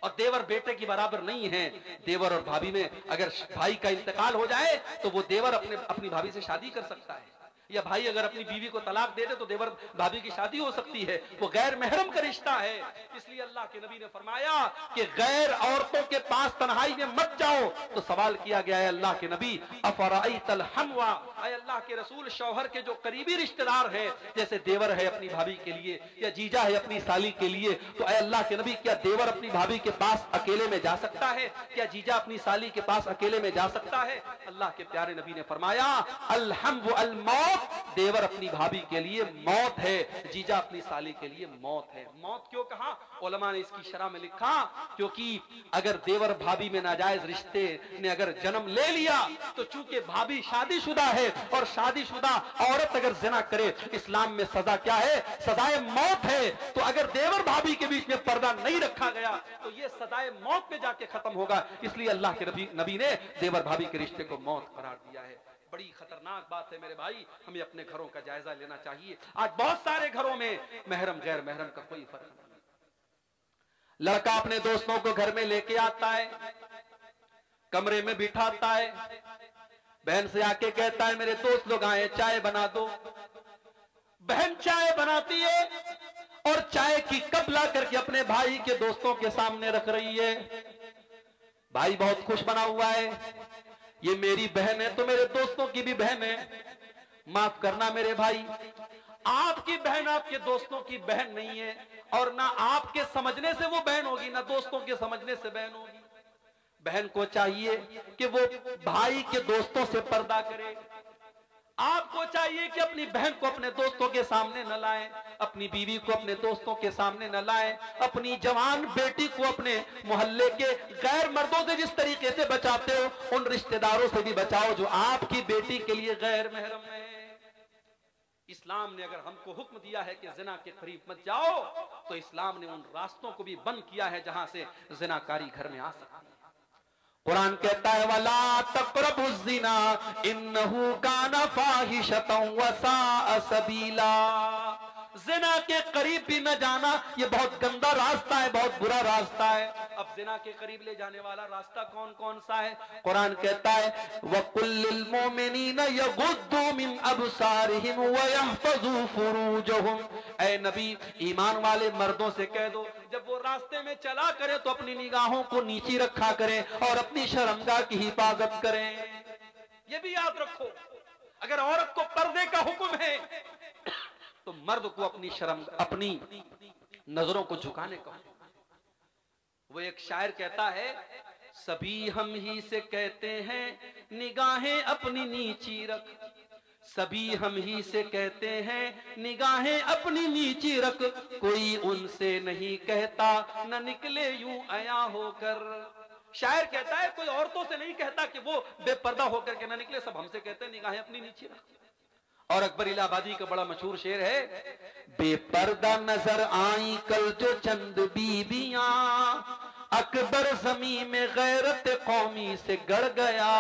और देवर बेटे की बराबर नहीं है। देवर और भाभी में अगर भाई का इंतकाल हो जाए तो वो देवर अपनी भाभी से शादी कर सकता है, या भाई अगर अपनी बीवी को तलाक दे दे तो देवर भाभी की शादी हो सकती है। वो गैर महरम का रिश्ता है। इसलिए अल्लाह के नबी ने फरमाया कि गैर औरतों के पास तन्हाई में मत जाओ। तो सवाल किया गया है अल्लाह के नबी, अफराइतल हमवा, ऐ अल्लाह के रसूल, शौहर के जो करीबी रिश्तेदार हैं, जैसे देवर है अपनी भाभी के लिए या जीजा है अपनी साली के लिए, तो ऐ अल्लाह के नबी क्या देवर अपनी भाभी के पास अकेले में जा सकता है? क्या जीजा अपनी साली के पास अकेले में जा सकता है? अल्लाह के प्यारे नबी ने फरमाया अल हम व अल मौत, देवर अपनी भाभी के लिए मौत है, जीजा अपनी साली के लिए मौत है। मौत क्यों कहा? उलमा ने इसकी शरह में लिखा क्योंकि अगर देवर भाभी में नाजायज रिश्ते ने अगर जन्म ले लिया तो चूंकि भाभी शादीशुदा है और शादीशुदा औरत अगर जिना करे, इस्लाम में सजा क्या है? सजाए मौत है। तो अगर देवर भाभी के बीच में पर्दा नहीं रखा गया तो ये सजाए मौत में जाके खत्म होगा। इसलिए अल्लाह के नबी ने देवर भाभी के रिश्ते को मौत करार दिया है। बड़ी खतरनाक बात है मेरे भाई, हमें अपने घरों का जायजा लेना चाहिए। आज बहुत सारे घरों में महरम गैर महरम का कोई फर्क नहीं। लड़का अपने दोस्तों को घर में लेके आता है, कमरे में बिठाता है, बहन से आके कहता है मेरे दोस्त लोग आए, चाय बना दो। बहन चाय बनाती है और चाय की कप ला करके अपने भाई के दोस्तों के सामने रख रही है। भाई बहुत खुश बना हुआ है, ये मेरी बहन है तो मेरे दोस्तों की भी बहन है। माफ करना मेरे भाई, आपकी बहन आपके दोस्तों की बहन नहीं है और ना आपके समझने से वो बहन होगी, ना दोस्तों के समझने से बहन होगी। बहन को चाहिए कि वो भाई के दोस्तों से पर्दा करे। आपको चाहिए कि अपनी बहन को अपने दोस्तों के सामने न लाएं, अपनी बीवी को अपने दोस्तों के सामने न लाएं, अपनी जवान बेटी को अपने मोहल्ले के गैर मर्दों से जिस तरीके से बचाते हो उन रिश्तेदारों से भी बचाओ जो आपकी बेटी के लिए गैर महरम है। इस्लाम ने अगर हमको हुक्म दिया है कि जिना के करीब मत जाओ, तो इस्लाम ने उन रास्तों को भी बंद किया है जहां से जिनाकारी घर में आ सकती है। कुरान कहता है वला तक़रबुज़ ज़िना इन्नहु काना फ़ाहिशतन व साअ सबीला। जिना के करीब भी न जाना, ये बहुत गंदा रास्ता है, बहुत बुरा रास्ता है। अब जिना के करीब ले जाने वाला रास्ता कौन कौन सा है? कुरान कहता है वकुल्लिल मोमिनीना यगुद्दू मिन अबसारिहिम व यहफ़ज़ू फुरूजहुम। ऐ नबी, ईमान वाले मर्दों से कह दो जब वो रास्ते में चला करे तो अपनी निगाहों को नीची रखा करें और अपनी शर्मगाह की हिफाजत करें। ये भी याद रखो, अगर औरत को पर्दे का हुक्म है तो मर्द को अपनी नजरों को झुकाने का। वो एक शायर कहता है सभी हम ही से कहते हैं निगाहें अपनी नीची रख, सभी हम ही से कहते हैं निगाहें अपनी नीची रख, कोई उनसे नहीं कहता न निकले यूं अया होकर। शायर कहता है कोई औरतों से नहीं कहता कि वो बेपर्दा होकर के ना निकले, सब हमसे कहते हैं निगाहें अपनी नीचे रख। और अकबर इलाहाबादी का बड़ा मशहूर शेर है, बेपर्दा नजर आई कल जो चंद बीबियां, अकबर ज़मीं में गैरत कौमी से गड़ गया।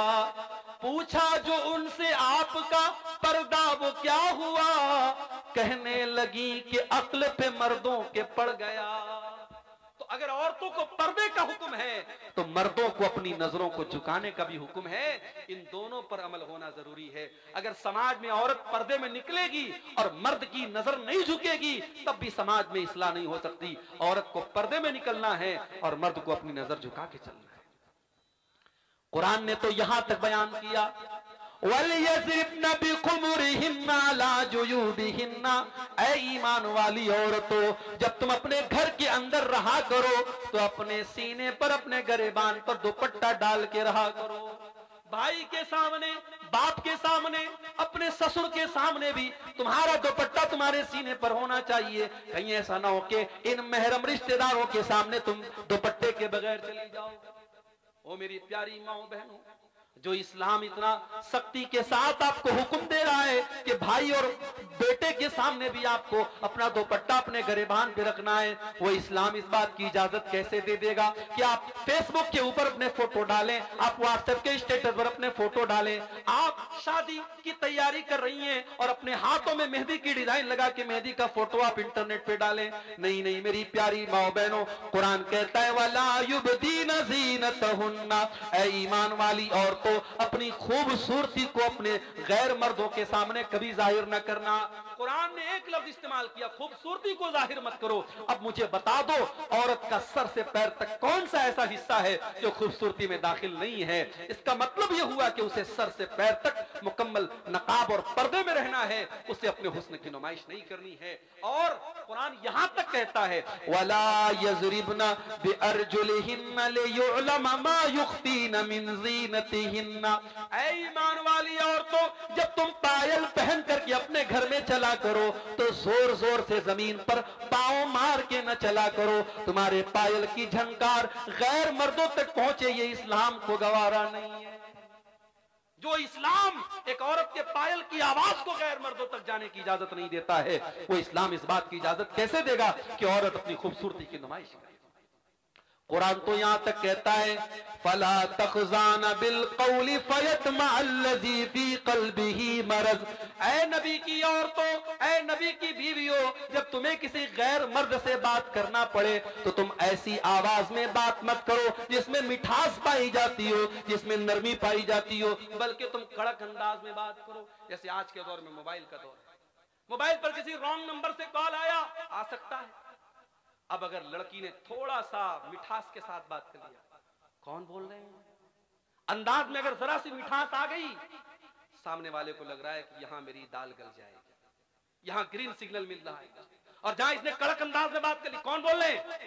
पूछा जो उनसे आपका पर्दा वो क्या हुआ, कहने लगी कि अक्ल पे मर्दों के पड़ गया। तो अगर औरतों को पर्दे का हुक्म है तो मर्दों को अपनी नजरों को झुकाने का भी हुक्म है। इन दोनों पर अमल होना जरूरी है। अगर समाज में औरत पर्दे में निकलेगी और मर्द की नजर नहीं झुकेगी तब भी समाज में इस्लाह नहीं हो सकती। औरत को पर्दे में निकलना है और मर्द को अपनी नजर झुका के चलना है। कुरान ने तो यहां तक बयान किया, वलयज़रिबन बिखुमुरिहिन्ना अला जुयूबिहिन्ना, ऐ ईमान वाली औरतों, जब तुम अपने घर के अंदर रहा करो तो अपने सीने पर, अपने गरेबान पर दुपट्टा डाल के रहा करो। भाई के सामने, बाप के सामने, अपने ससुर के सामने भी तुम्हारा दुपट्टा तुम्हारे सीने पर होना चाहिए। कहीं ऐसा ना हो कि इन महरम रिश्तेदारों के सामने तुम दुपट्टे के बगैर चली जाओ। ओ मेरी प्यारी माओ बहनों, जो इस्लाम इतना सख्ती के साथ आपको हुक्म दे रहा है कि भाई और बेटे के सामने भी आपको अपना दुपट्टा अपने गरेबान पे रखना है, वो इस्लाम इस बात की इजाजत कैसे दे देगा कि आप फेसबुक के ऊपर अपने फोटो डालें, आप व्हाट्सएप के स्टेटस पर अपने फोटो डालें, आप शादी की तैयारी कर रही हैं और अपने हाथों में मेहंदी की डिजाइन लगा के मेहंदी का फोटो आप इंटरनेट पे डालें। नहीं नहीं मेरी प्यारी माओ बहनों, कुरान कहता है वला युबदीना ज़ीनतहुन्ना, ऐ ईमान वाली औरतों अपनी खूबसूरती को अपने गैर मर्दों के सामने कभी जाहिर न करना। कुरान ने एक लफ्ज इस्तेमाल किया, खूबसूरती को जाहिर मत करो। अब मुझे बता दो औरत का सर से पैर तक कौन सा ऐसा हिस्सा है जो खूबसूरती में दाखिल नहीं है। इसका मतलब यह हुआ कि उसे सर से पैर तक मुकम्मल नकाब और पर्दे में रहना है, उसे अपने हुस्न की नुमाइश नहीं करनी है। और कुरान यहां तक कहता है वला यज़रिबना बिअरजुलिहिन्ना लियुअलम मा युख्फीना मिन ज़ीनतिहिन्ना, ऐ ईमान वाली औरतों, जब तुम पायल पहन करके अपने घर में चला करो तो जोर जोर से जमीन पर पांव मार के न चला करो। तुम्हारे पायल की झंकार गैर मर्दों तक पहुंचे, ये इस्लाम को गवारा नहीं है। जो इस्लाम एक औरत के पायल की आवाज को गैर मर्दों तक जाने की इजाजत नहीं देता है, वो इस्लाम इस बात की इजाजत कैसे देगा कि औरत अपनी खूबसूरती की नुमाइश करे। कुरान तो यहां तक कहता है फला तखजाना बिल कौली फयतमअल्लज़ी फी क़ल्बिही मरज़, ऐ नबी की औरतों, ऐ नबी की बीवियों, जब तुम्हें किसी गैर मर्द से बात करना पड़े तो तुम ऐसी आवाज में बात मत करो जिसमें मिठास पाई जाती हो, जिसमें नरमी पाई जाती हो, बल्कि तुम कड़क अंदाज में बात करो। जैसे आज के दौर में मोबाइल का दौर है, मोबाइल पर किसी रॉन्ग नंबर से कॉल आया, आ सकता है। अब अगर लड़की ने थोड़ा सा मिठास के साथ बात कर लिया, कौन बोल रहे हैं, अंदाज में अगर जरा सी मिठास आ गई, सामने वाले को लग रहा है कि यहां मेरी दाल गल जाएगी, यहां ग्रीन सिग्नल मिल रहा है। और जहां इसने कड़क अंदाज में बात कर ली, कौन बोल रहे हैं,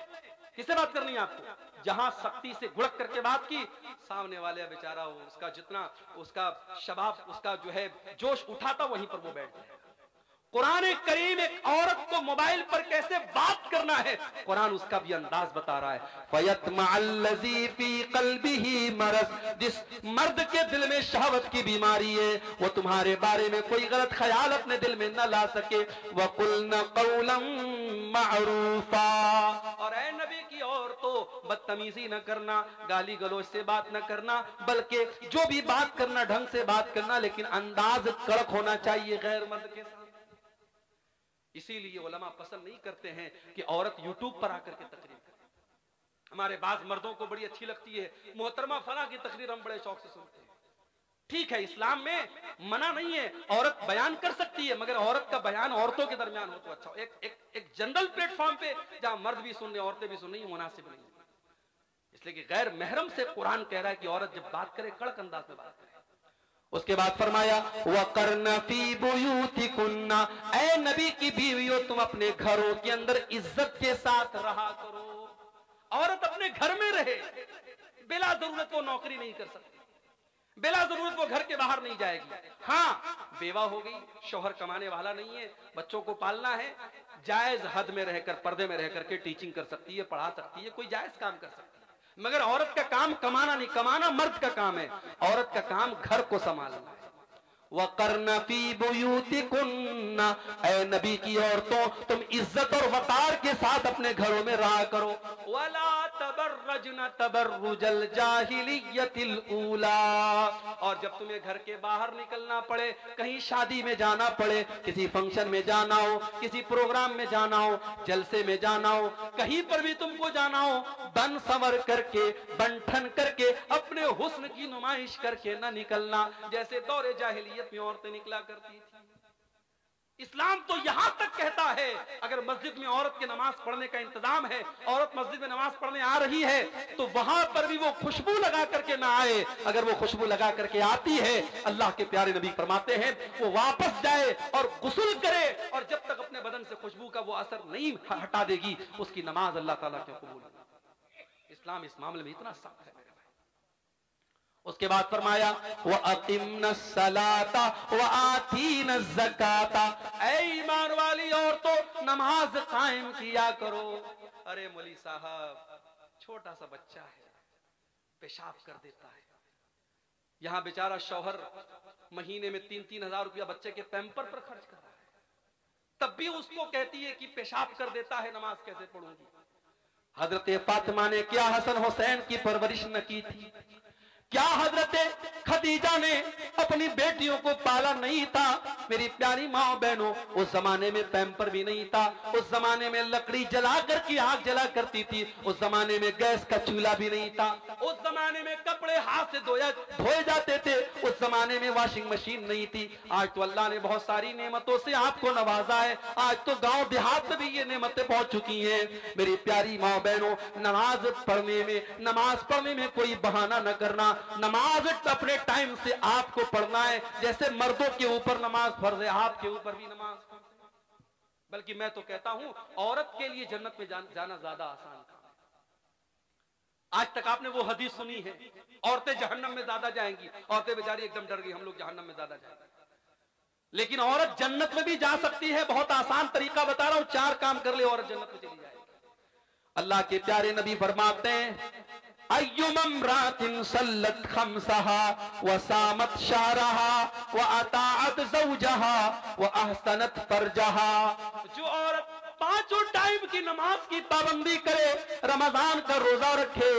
किससे बात करनी है आपको, जहां सख्ती से गुड़क करके बात की, सामने वाले बेचारा उसका जितना उसका शबाब, उसका जो है जोश उठा था, वहीं पर वो बैठ गया। कुरान करीम एक औरत को मोबाइल पर कैसे बात करना है, कुरान उसका भी अंदाज बता रहा है। फयतमअल्लज़ी फी क़ल्बिही मरज़, जिस मर्द के दिल में शहवत की बीमारी है वो तुम्हारे बारे में कोई गलत ख्याल अपने दिल में न ला सके। वक़ुल्ना क़ौलन मअरूफ़ा, और ऐ नबी की औरतों बदतमीजी न करना, गाली गलौज से बात न करना, बल्कि जो भी बात करना ढंग से बात करना, लेकिन अंदाज कड़क होना चाहिए गैर मर्द के साथ। इसीलिए उलमा पसंद नहीं करते हैं कि औरत यूट्यूब पर आकर के तकरीर करे। हमारे बाज मर्दों को बड़ी अच्छी लगती है, मोहतरमा फला की तकरीर हम बड़े शौक से सुनते हैं। ठीक है, इस्लाम में मना नहीं है, औरत बयान कर सकती है, मगर औरत का बयान औरतों के दरमियान हो तो अच्छा हो। एक जनरल प्लेटफॉर्म पे जहां मर्द भी सुन रहे औरतें भी सुन रही, मुनासिब नहीं। इसलिए कि गैर महरम से कुरान कह रहा है कि औरत जब बात करे कड़क अंदाज में बात करे। उसके बाद फरमाया वक़र्न फी बुयूतिकुन्ना, ऐ नबी की बीवियों तुम अपने घरों के अंदर इज्जत के साथ रहा करो। औरत अपने घर में रहे, बिला जरूरत वो नौकरी नहीं कर सकती। बिला जरूरत वो घर के बाहर नहीं जाएगी। हाँ, बेवा हो गई, शौहर कमाने वाला नहीं है, बच्चों को पालना है, जायज हद में रहकर, पर्दे में रहकर के टीचिंग कर सकती है, पढ़ा सकती है, कोई जायज काम कर सकती है। मगर औरत का काम कमाना नहीं, कमाना मर्द का काम है, औरत का काम घर को संभालना है। वक़र्न फी बुयूतिकुन्ना, ऐ नबी की औरतों, तुम इज्जत और वक़ार के साथ अपने घरों में रहा करो। वला तबर्रजन तबर्रुजल जाहिलियतिल ऊला, और जब तुम्हें घर के बाहर निकलना पड़े, कहीं शादी में जाना पड़े, किसी फंक्शन में जाना हो, किसी प्रोग्राम में जाना हो, जलसे में जाना हो, कहीं पर भी तुमको जाना हो, बन संवर करके, बंठन करके, अपने हुस्न की नुमाइश करके न निकलना, जैसे दौरे जाहिलियत में औरतें निकला करती थी। इस्लाम तो यहां तक कहता है, अगर मस्जिद में औरत के नमाज पढ़ने का इंतजाम है, औरत मस्जिद में नमाज पढ़ने आ रही है, तो वहां पर भी वो खुशबू लगा करके ना आए। अगर वो खुशबू लगा करके आती है, अल्लाह के प्यारे नबी फरमाते हैं, वो वापस जाए और गुस्ल करे, और जब तक अपने बदन से खुशबू का वो असर नहीं हटा देगी, उसकी नमाज अल्लाह ताला क्यों कबूल नहीं। इस्लाम इस मामले में इतना सख्त है। उसके बाद फरमाया व अक़िम्न सलाता व आतीन ज़काता, ऐ ईमान वाली औरतों, नमाज कायम किया करो। अरे मौली साहब, छोटा सा बच्चा है, पेशाब कर देता है, यहां बेचारा शौहर महीने में 3-3 हजार रुपया बच्चे के पैम्पर पर खर्च कर रहा है, तब भी उसको कहती है कि पेशाब कर देता है, नमाज कैसे पढ़ूंगी। हजरत फातिमा ने क्या हसन हुसैन की परवरिश न की थी? क्या हजरत खदीजा ने अपनी बेटियों को पाला नहीं था? मेरी प्यारी माँ बहनों, उस जमाने में पैम्पर भी नहीं था, उस जमाने में लकड़ी जला करके आग जला करती थी, उस जमाने में गैस का चूल्हा भी नहीं था, उस जमाने में कपड़े हाथ से धोए जाते थे, उस जमाने में वॉशिंग मशीन नहीं थी। आज तो अल्लाह ने बहुत सारी नेमतों से आपको नवाजा है, आज तो गांव देहात में भी ये नेमतें पहुंच चुकी हैं। मेरी प्यारी माँ बहनों, नमाज पढ़ने में कोई बहाना न करना। नमाज अपने टाइम से आपको पढ़ना है, जैसे मर्दों के ऊपर नमाज फर्ज है, आपके ऊपर भी नमाज फर्ज है। बल्कि मैं तो कहता हूं, औरत के लिए जन्नत में जाना ज्यादा आसान काम है। आज तक आपने वो हदीस सुनी है, औरतें जहन्नम में ज्यादा जाएंगी, औरतें बेचारी एकदम डर गई, हम लोग जहन्नम में ज्यादा जाएंगे। लेकिन औरत जन्नत में भी जा सकती है, बहुत आसान तरीका बता रहा हूं, 4 काम कर ले, औरत जन्नत में चली जाएगी। अल्लाह के प्यारे नबी फरमाते हैं, अय्युमम्रातिन सल्लत खम्सहा व सामत शहरहा व अताअत ज़ौजहा व अहसनत फरजहा, जो औरत 5 टाइम की नमाज की पाबंदी करे, रमजान का रोजा रखे,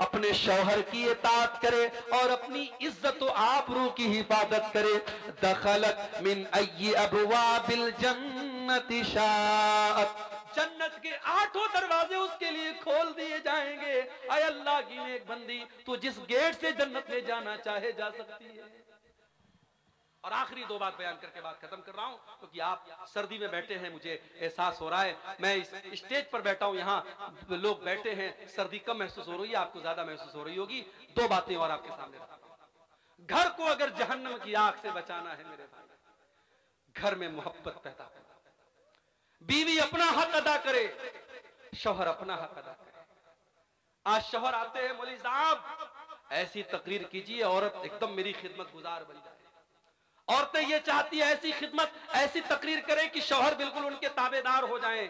अपने शौहर की इताअत करे और अपनी इज्जत व आबरू की हिफाजत करे, दखलत मिन अय्यि अबवाबिल जन्नति शाअत, जन्नत के 8 दरवाजे उसके लिए खोल दिए जाएंगे। अय अल्लाह की नेक बंदी, तू जिस गेट से जन्नत में जाना चाहे जा सकती है। और आखिरी 2 बात बयान करके बात खत्म कर रहा हूं, क्योंकि आप सर्दी में बैठे हैं, मुझे एहसास हो रहा है, मैं इस स्टेज पर बैठा हूं, यहाँ लोग बैठे हैं, सर्दी कम महसूस हो रही है, आपको ज्यादा महसूस हो रही होगी। 2 बातें और आपके सामने रखता हूं। घर को अगर जहन्नम की आग से बचाना है मेरे भाई, घर में मोहब्बत पैदा हो, बीवी अपना हक अदा करे, शौहर अपना हक अदा करे। आज शौहर आते हैं, मौली साहब ऐसी तकरीर कीजिए, औरत एकदम मेरी खिदमत गुजार बन जाए। औरतें ये चाहती है ऐसी खिदमत, ऐसी तकरीर करे कि शौहर बिल्कुल उनके ताबेदार हो जाएं।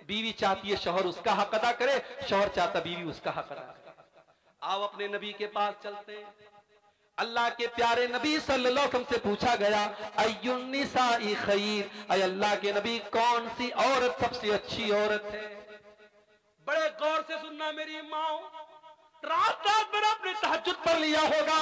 बीवी चाहती है शौहर उसका हक अदा करे, शौहर चाहता बीवी उसका हक अदा करे। आओ अपने नबी के पास चलते हैं। अल्लाह के प्यारे नबी सल्लल्लाहु अलैहि वसल्लम से पूछा गया, अय्युन निसाई खैर, अय अल्लाह के नबी, कौन सी औरत सबसे अच्छी औरत है? बड़े गौर से सुनना मेरी माओ, रात भर आपने तहज्जुद पढ़ लिया होगा,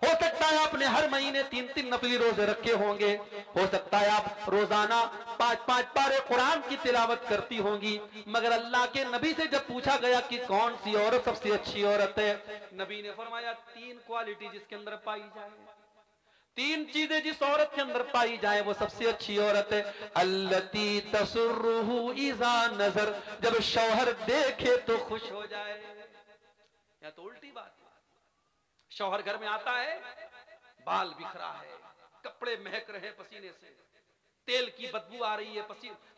हो सकता है आपने हर महीने 3-3 नफली रोजे रखे होंगे, हो सकता है आप रोजाना 5-5 पारे कुरान की तिलावत करती होंगी, मगर अल्लाह के नबी से जब पूछा गया कि कौन सी औरत सबसे अच्छी औरत है, नबी ने फरमाया 3 क्वालिटी जिसके अंदर पाई जाए, 3 चीजें जिस औरत के अंदर पाई जाए वो सबसे अच्छी औरत है। अल्लती तसुर्रुहु इज़ा नजर, जब शौहर देखे तो खुश हो जाए। या तो उल्टी बात, शौहर घर में आता है, बाल बिखरा है, कपड़े महक रहे हैं पसीने से, तेल की बदबू आ रही है,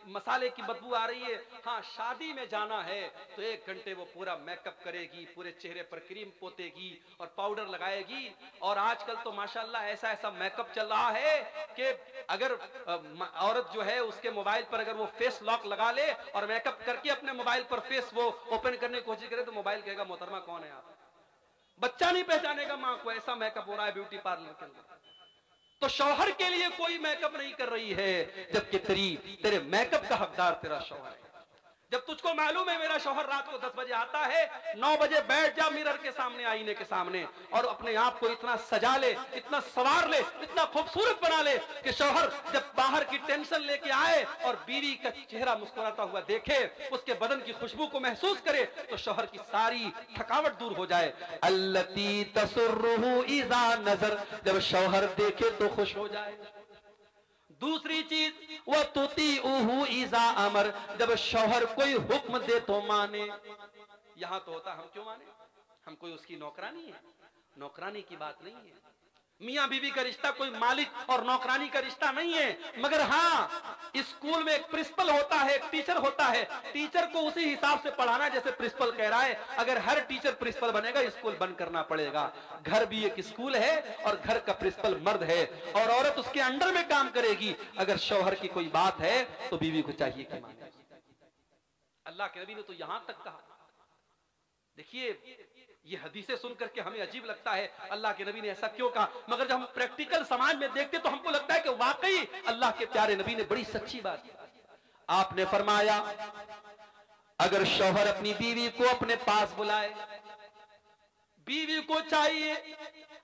मसाले की बदबू आ रही है। हाँ, शादी में जाना है तो 1 घंटे वो पूरा मेकअप करेगी, पूरे चेहरे पर क्रीम पोतेगी और पाउडर लगाएगी। और आजकल तो माशाल्लाह ऐसा ऐसा मेकअप चल रहा है कि अगर औरत जो है उसके मोबाइल पर अगर वो फेस लॉक लगा ले और मेकअप करके अपने मोबाइल पर फेस वो ओपन करने की कोशिश करे तो मोबाइल कहेगा मोहतरमा कौन है आप। बच्चा नहीं पहचानेगा मां को, ऐसा मेकअप हो रहा है ब्यूटी पार्लर के अंदर। तो शौहर के लिए कोई मेकअप नहीं कर रही है, जबकि तेरे मेकअप का हकदार तेरा शौहर है। जब तुझको मालूम है मेरा शौहर रात को 10 बजे आता है, 9 बजे बैठ जा मिरर के सामने, आईने के सामने, और अपने आप को इतना सजा ले, इतना सवार ले, इतना खूबसूरत बना ले कि शौहर जब बाहर की टेंशन लेके आए और बीवी का चेहरा मुस्कुराता हुआ देखे, उसके बदन की खुशबू को महसूस करे, तो शौहर की सारी थकावट दूर हो जाए। अल्लती तसुर्रुहु इज़ा नज़र, जब शौहर देखे तो खुश हो जाए। दूसरी चीज, वह तुती उहु इज़ा अमर, जब शौहर कोई हुक्म दे तो माने। यहां तो होता हम क्यों माने, हम कोई उसकी नौकरानी है, नौकरानी की बात नहीं है। मियां बीवी का रिश्ता कोई मालिक और नौकरानी का रिश्ता नहीं है। मगर हाँ, स्कूल में एक प्रिंसिपल होता है, एक टीचर होता है, टीचर को उसी हिसाब से पढ़ाना जैसे प्रिंसिपल कह रहा है। अगर हर टीचर प्रिंसिपल बनेगा, स्कूल बंद करना पड़ेगा। घर भी एक स्कूल है और घर का प्रिंसिपल मर्द है और औरत उसके अंडर में काम करेगी। अगर शौहर की कोई बात है तो बीवी को चाहिए कि माने। अल्लाह के नबी ने तो यहां तक कहा, देखिए ये हदीसें सुनकर के हमें अजीब लगता है, अल्लाह के नबी ने ऐसा क्यों कहा, मगर जब हम प्रैक्टिकल समाज में देखते तो हमको लगता है कि वाकई अल्लाह के प्यारे नबी ने बड़ी सच्ची बात की। आपने फरमाया, अगर शौहर अपनी बीवी को अपने पास बुलाए, बीवी को चाहिए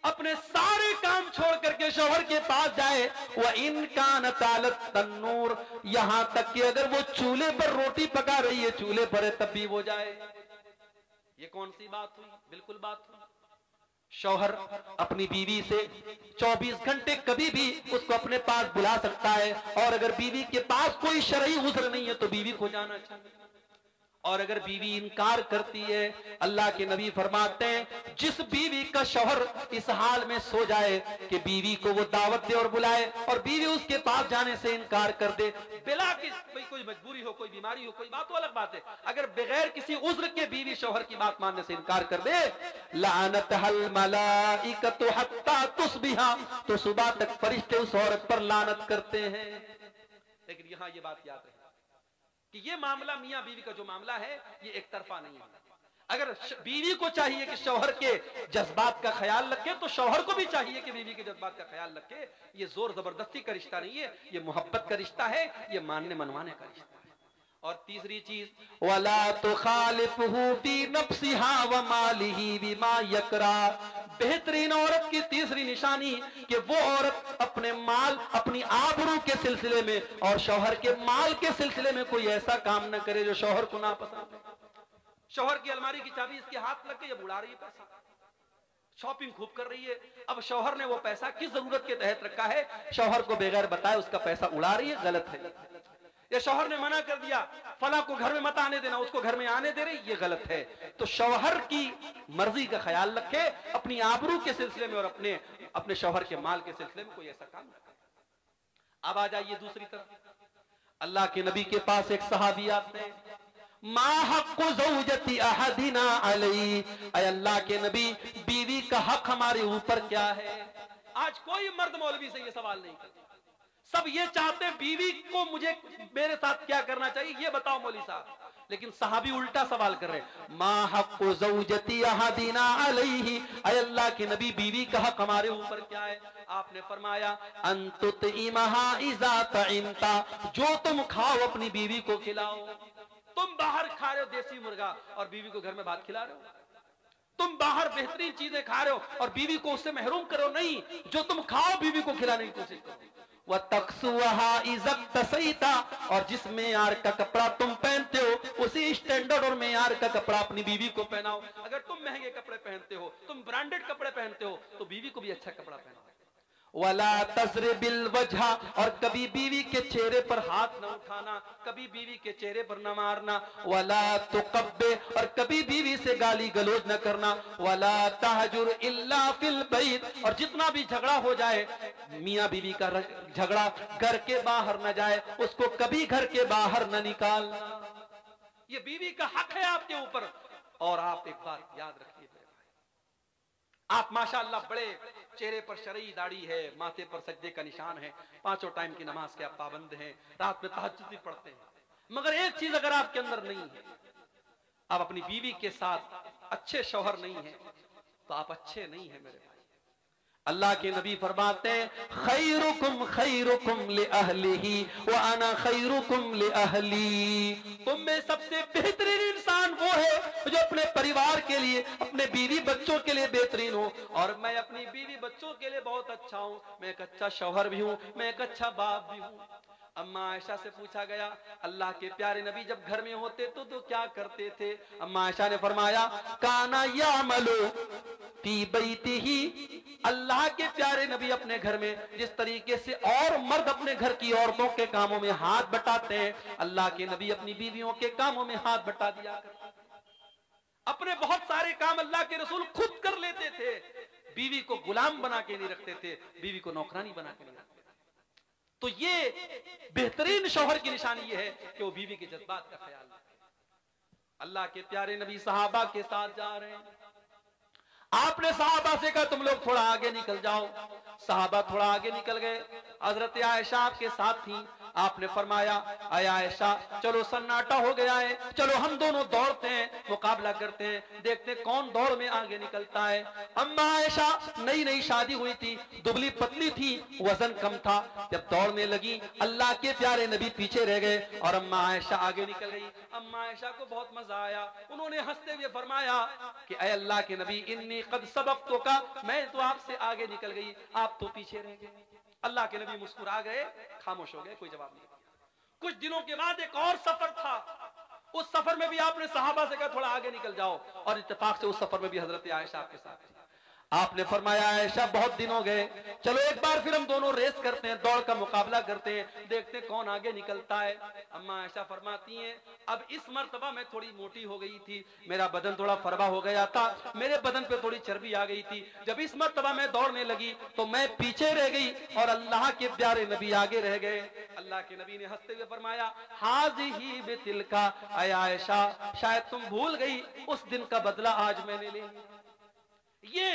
अपने सारे काम छोड़ करके शौहर के पास जाए। वह इनकान तालत तन्नूर, यहां तक कि अगर वो चूल्हे पर रोटी पका रही है, चूल्हे पर है, तब भी वो जाए। ये कौन सी बात हुई, बिल्कुल बात हुई। शौहर अपनी बीवी से 24 घंटे कभी भी उसको अपने पास बुला सकता है, और अगर बीवी के पास कोई शरई उज़्र नहीं है तो बीवी को जाना चाहिए। और अगर बीवी इनकार करती है, अल्लाह के नबी फरमाते हैं, जिस बीवी का शौहर इस हाल में सो जाए कि बीवी को वो दावत दे और बुलाए और बीवी उसके पास जाने से इनकार कर दे, बिला कि कोई मजबूरी हो, कोई बीमारी हो, कोई बात तो अलग बात है। अगर बगैर किसी उज़्र के बीवी शौहर की बात मानने से इनकार कर दे, लानतहल मलाइकतु हत्ता तुस्बिहा, तो सुबह तक फरिश्ते उस औरत पर लानत करते हैं। लेकिन यहां ये बात याद रहे कि ये मामला मियां बीवी का जो मामला है ये एक तरफा नहीं है। अगर बीवी को चाहिए कि शौहर के जज्बात का ख्याल रखे, तो शौहर को भी चाहिए कि बीवी के जज्बात का ख्याल रखे। ये जोर जबरदस्ती का रिश्ता नहीं है, ये मोहब्बत का रिश्ता है, ये मानने मनवाने का रिश्ता है। और तीसरी चीज, वला तुखालिफहु फी नफ्सिहा व मालिही बिमा यकरा, बेहतरीन औरत की तीसरी निशानी कि वो औरत अपने माल, अपनी आबरू के सिलसिले में और शौहर के माल के सिलसिले में कोई ऐसा काम न करे जो शौहर को नापसंद है। शौहर की अलमारी की चाबी इसके हाथ लग गई, अब उड़ा रही है पैसा, शॉपिंग खूब कर रही है। अब शौहर ने वो पैसा किस जरूरत के तहत रखा है, शौहर को बगैर बताए उसका पैसा उड़ा रही है, गलत है। ये शौहर ने मना कर दिया, फला को घर में मत आने देना, उसको घर में आने दे रही, ये गलत है। तो शौहर की मर्जी का ख्याल रखे अपनी आबरू के सिलसिले में और अपने शौहर के माल के सिलसिले में कोई ऐसा काम न करे। अब आ जाइए दूसरी तरफ, अल्लाह के नबी के पास एक सहाबी आते हैं, मा हक़्क़ु ज़ौजती अहदिना अलैहि, ऐ अल्लाह के नबी, बीवी का हक हमारे ऊपर क्या है। आज कोई मर्द मौलवी से ये सवाल नहीं करता, सब ये चाहते हैं बीवी को मेरे साथ क्या करना चाहिए ये बताओ मौलवी साहब। लेकिन सहाबी उल्टा सवाल कर रहे हैं, मा हक़्क़ु ज़ौजती अहदिना अलैहि, ऐ अल्लाह के नबी, बीवी का हक हमारे ऊपर क्या है। आपने फरमाया, अन तुतइमहा इज़ा तइमता, जो तुम खाओ अपनी बीवी को खिलाओ। तुम बाहर खा रहे हो देसी मुर्गा और बीवी को घर में भात खिला रहे हो, तुम बाहर बेहतरीन चीजें खा रहे हो और बीवी को उससे महरूम करो नहीं, जो तुम खाओ बीवी को खिलाने की कोशिश करो। वह तक्सुहा इज़्ज़त तसईता, और जिस मेयार का कपड़ा तुम पहनते हो उसी स्टैंडर्ड और मेयार का कपड़ा अपनी बीवी को पहनाओ। अगर तुम महंगे कपड़े पहनते हो, तुम ब्रांडेड कपड़े पहनते हो, तो बीवी को भी अच्छा कपड़ा पहनाओ। वला तज़रिबिल वजह, और कभी बीवी के चेहरे पर हाथ न उठाना, कभी बीवी के चेहरे पर न मारना। वला तुकब्बे, और कभी बीवी से गाली गलौज न करना। वला तहजुर इल्ला फिल बैत, और जितना भी झगड़ा हो जाए, मियाँ बीवी का झगड़ा घर के बाहर न जाए, उसको कभी घर के बाहर न निकालना। ये बीवी का हक है आपके ऊपर। और आप एक बात याद रखिए, आप माशाअल्लाह बड़े चेहरे पर शरई दाढ़ी है, माथे पर सजदे का निशान है, 5 टाइम की नमाज के आप पाबंद हैं, रात में तहज्जुद भी पढ़ते हैं, मगर एक चीज अगर आपके अंदर नहीं है, आप अपनी बीवी के साथ अच्छे शौहर नहीं हैं, तो आप अच्छे नहीं हैं मेरे भाई। अल्लाह के नबी फरमाते हैं, खैरुकुम खैरुकुम li अहलिही व अना खैरुकुम li अहली। तुम में सबसे बेहतरीन इंसान वो है जो अपने परिवार के लिए, अपने बीवी बच्चों के लिए बेहतरीन हो, और मैं अपनी बीवी बच्चों के लिए बहुत अच्छा हूं। मैं एक अच्छा शौहर भी हूं, मैं एक अच्छा बाप भी हूं। अम्मा आयशा से पूछा गया, अल्लाह के प्यारे नबी जब घर में होते तो क्या करते थे? अम्मा आयशा ने फरमाया, काना यामलु फी बैतिही। अल्लाह के प्यारे नबी अपने घर में जिस तरीके से और मर्द अपने घर की औरतों के कामों में हाथ बटाते हैं, अल्लाह के नबी अपनी बीवियों के कामों में हाथ बटा दिया करते। अपने बहुत सारे काम अल्लाह के रसूल खुद कर लेते थे, बीवी को गुलाम बना के नहीं रखते थे, बीवी को नौकरानी बना के नहीं रखते थे। तो ये बेहतरीन शौहर की निशानी ये है कि वो बीवी के जज्बात का ख्याल रखे। अल्लाह के प्यारे नबी सहाबा के साथ जा रहे हैं, आपने सहाबा से कहा तुम लोग थोड़ा आगे निकल जाओ। सहाबा थोड़ा आगे निकल गए, हजरत आयशा आपके साथ थी। आपने फरमाया, आय आयशा चलो सन्नाटा हो गया है, चलो हम दोनों दौड़ते हैं, मुकाबला करते हैं, देखते हैं कौन दौड़ में आगे निकलता है। अम्मा आयशा नई नई शादी हुई थी, दुबली पतली थी, वजन कम था। जब दौड़ने लगी, अल्लाह के प्यारे नबी पीछे रह गए और अम्मा आयशा आगे निकल गई। अम्मा आयशा को बहुत मजा आया, उन्होंने हंसते हुए फरमाया कि अय अल्लाह के नबी, इन्नी कद सबक़्तु का, मैं तो आपसे आगे निकल गई, आप तो पीछे रह गए। अल्लाह के नबी मुस्कुरा गए, खामोश हो गए, कोई जवाब नहीं दिया। कुछ दिनों के बाद एक और सफर था, उस सफर में भी आपने सहाबा से कहा थोड़ा आगे निकल जाओ, और इत्तेफाक से उस सफर में भी हजरत आयशा आपके साथ थी। आपने फरमाया, आयशा बहुत दिन हो गए, चलो एक बार फिर हम दोनों रेस करते हैं, दौड़ का मुकाबला करते हैं, देखते हैं कौन आगे निकलता है। अम्मा आयशा फरमाती हैं, अब इस मर्तबा मैं थोड़ी मोटी हो गई थी, मेरा बदन थोड़ा फरबा हो गया था, मेरे बदन पे थोड़ी चर्बी आ गई थी। जब इस मर्तबा मैं दौड़ने लगी तो मैं पीछे रह गई और अल्लाह के प्यारे नबी आगे रह गए। अल्लाह के नबी ने हंसते हुए फरमाया, हाज़िही बितिलका, अय आयशा शायद तुम भूल गई, उस दिन का बदला आज मैंने ले लिया। ये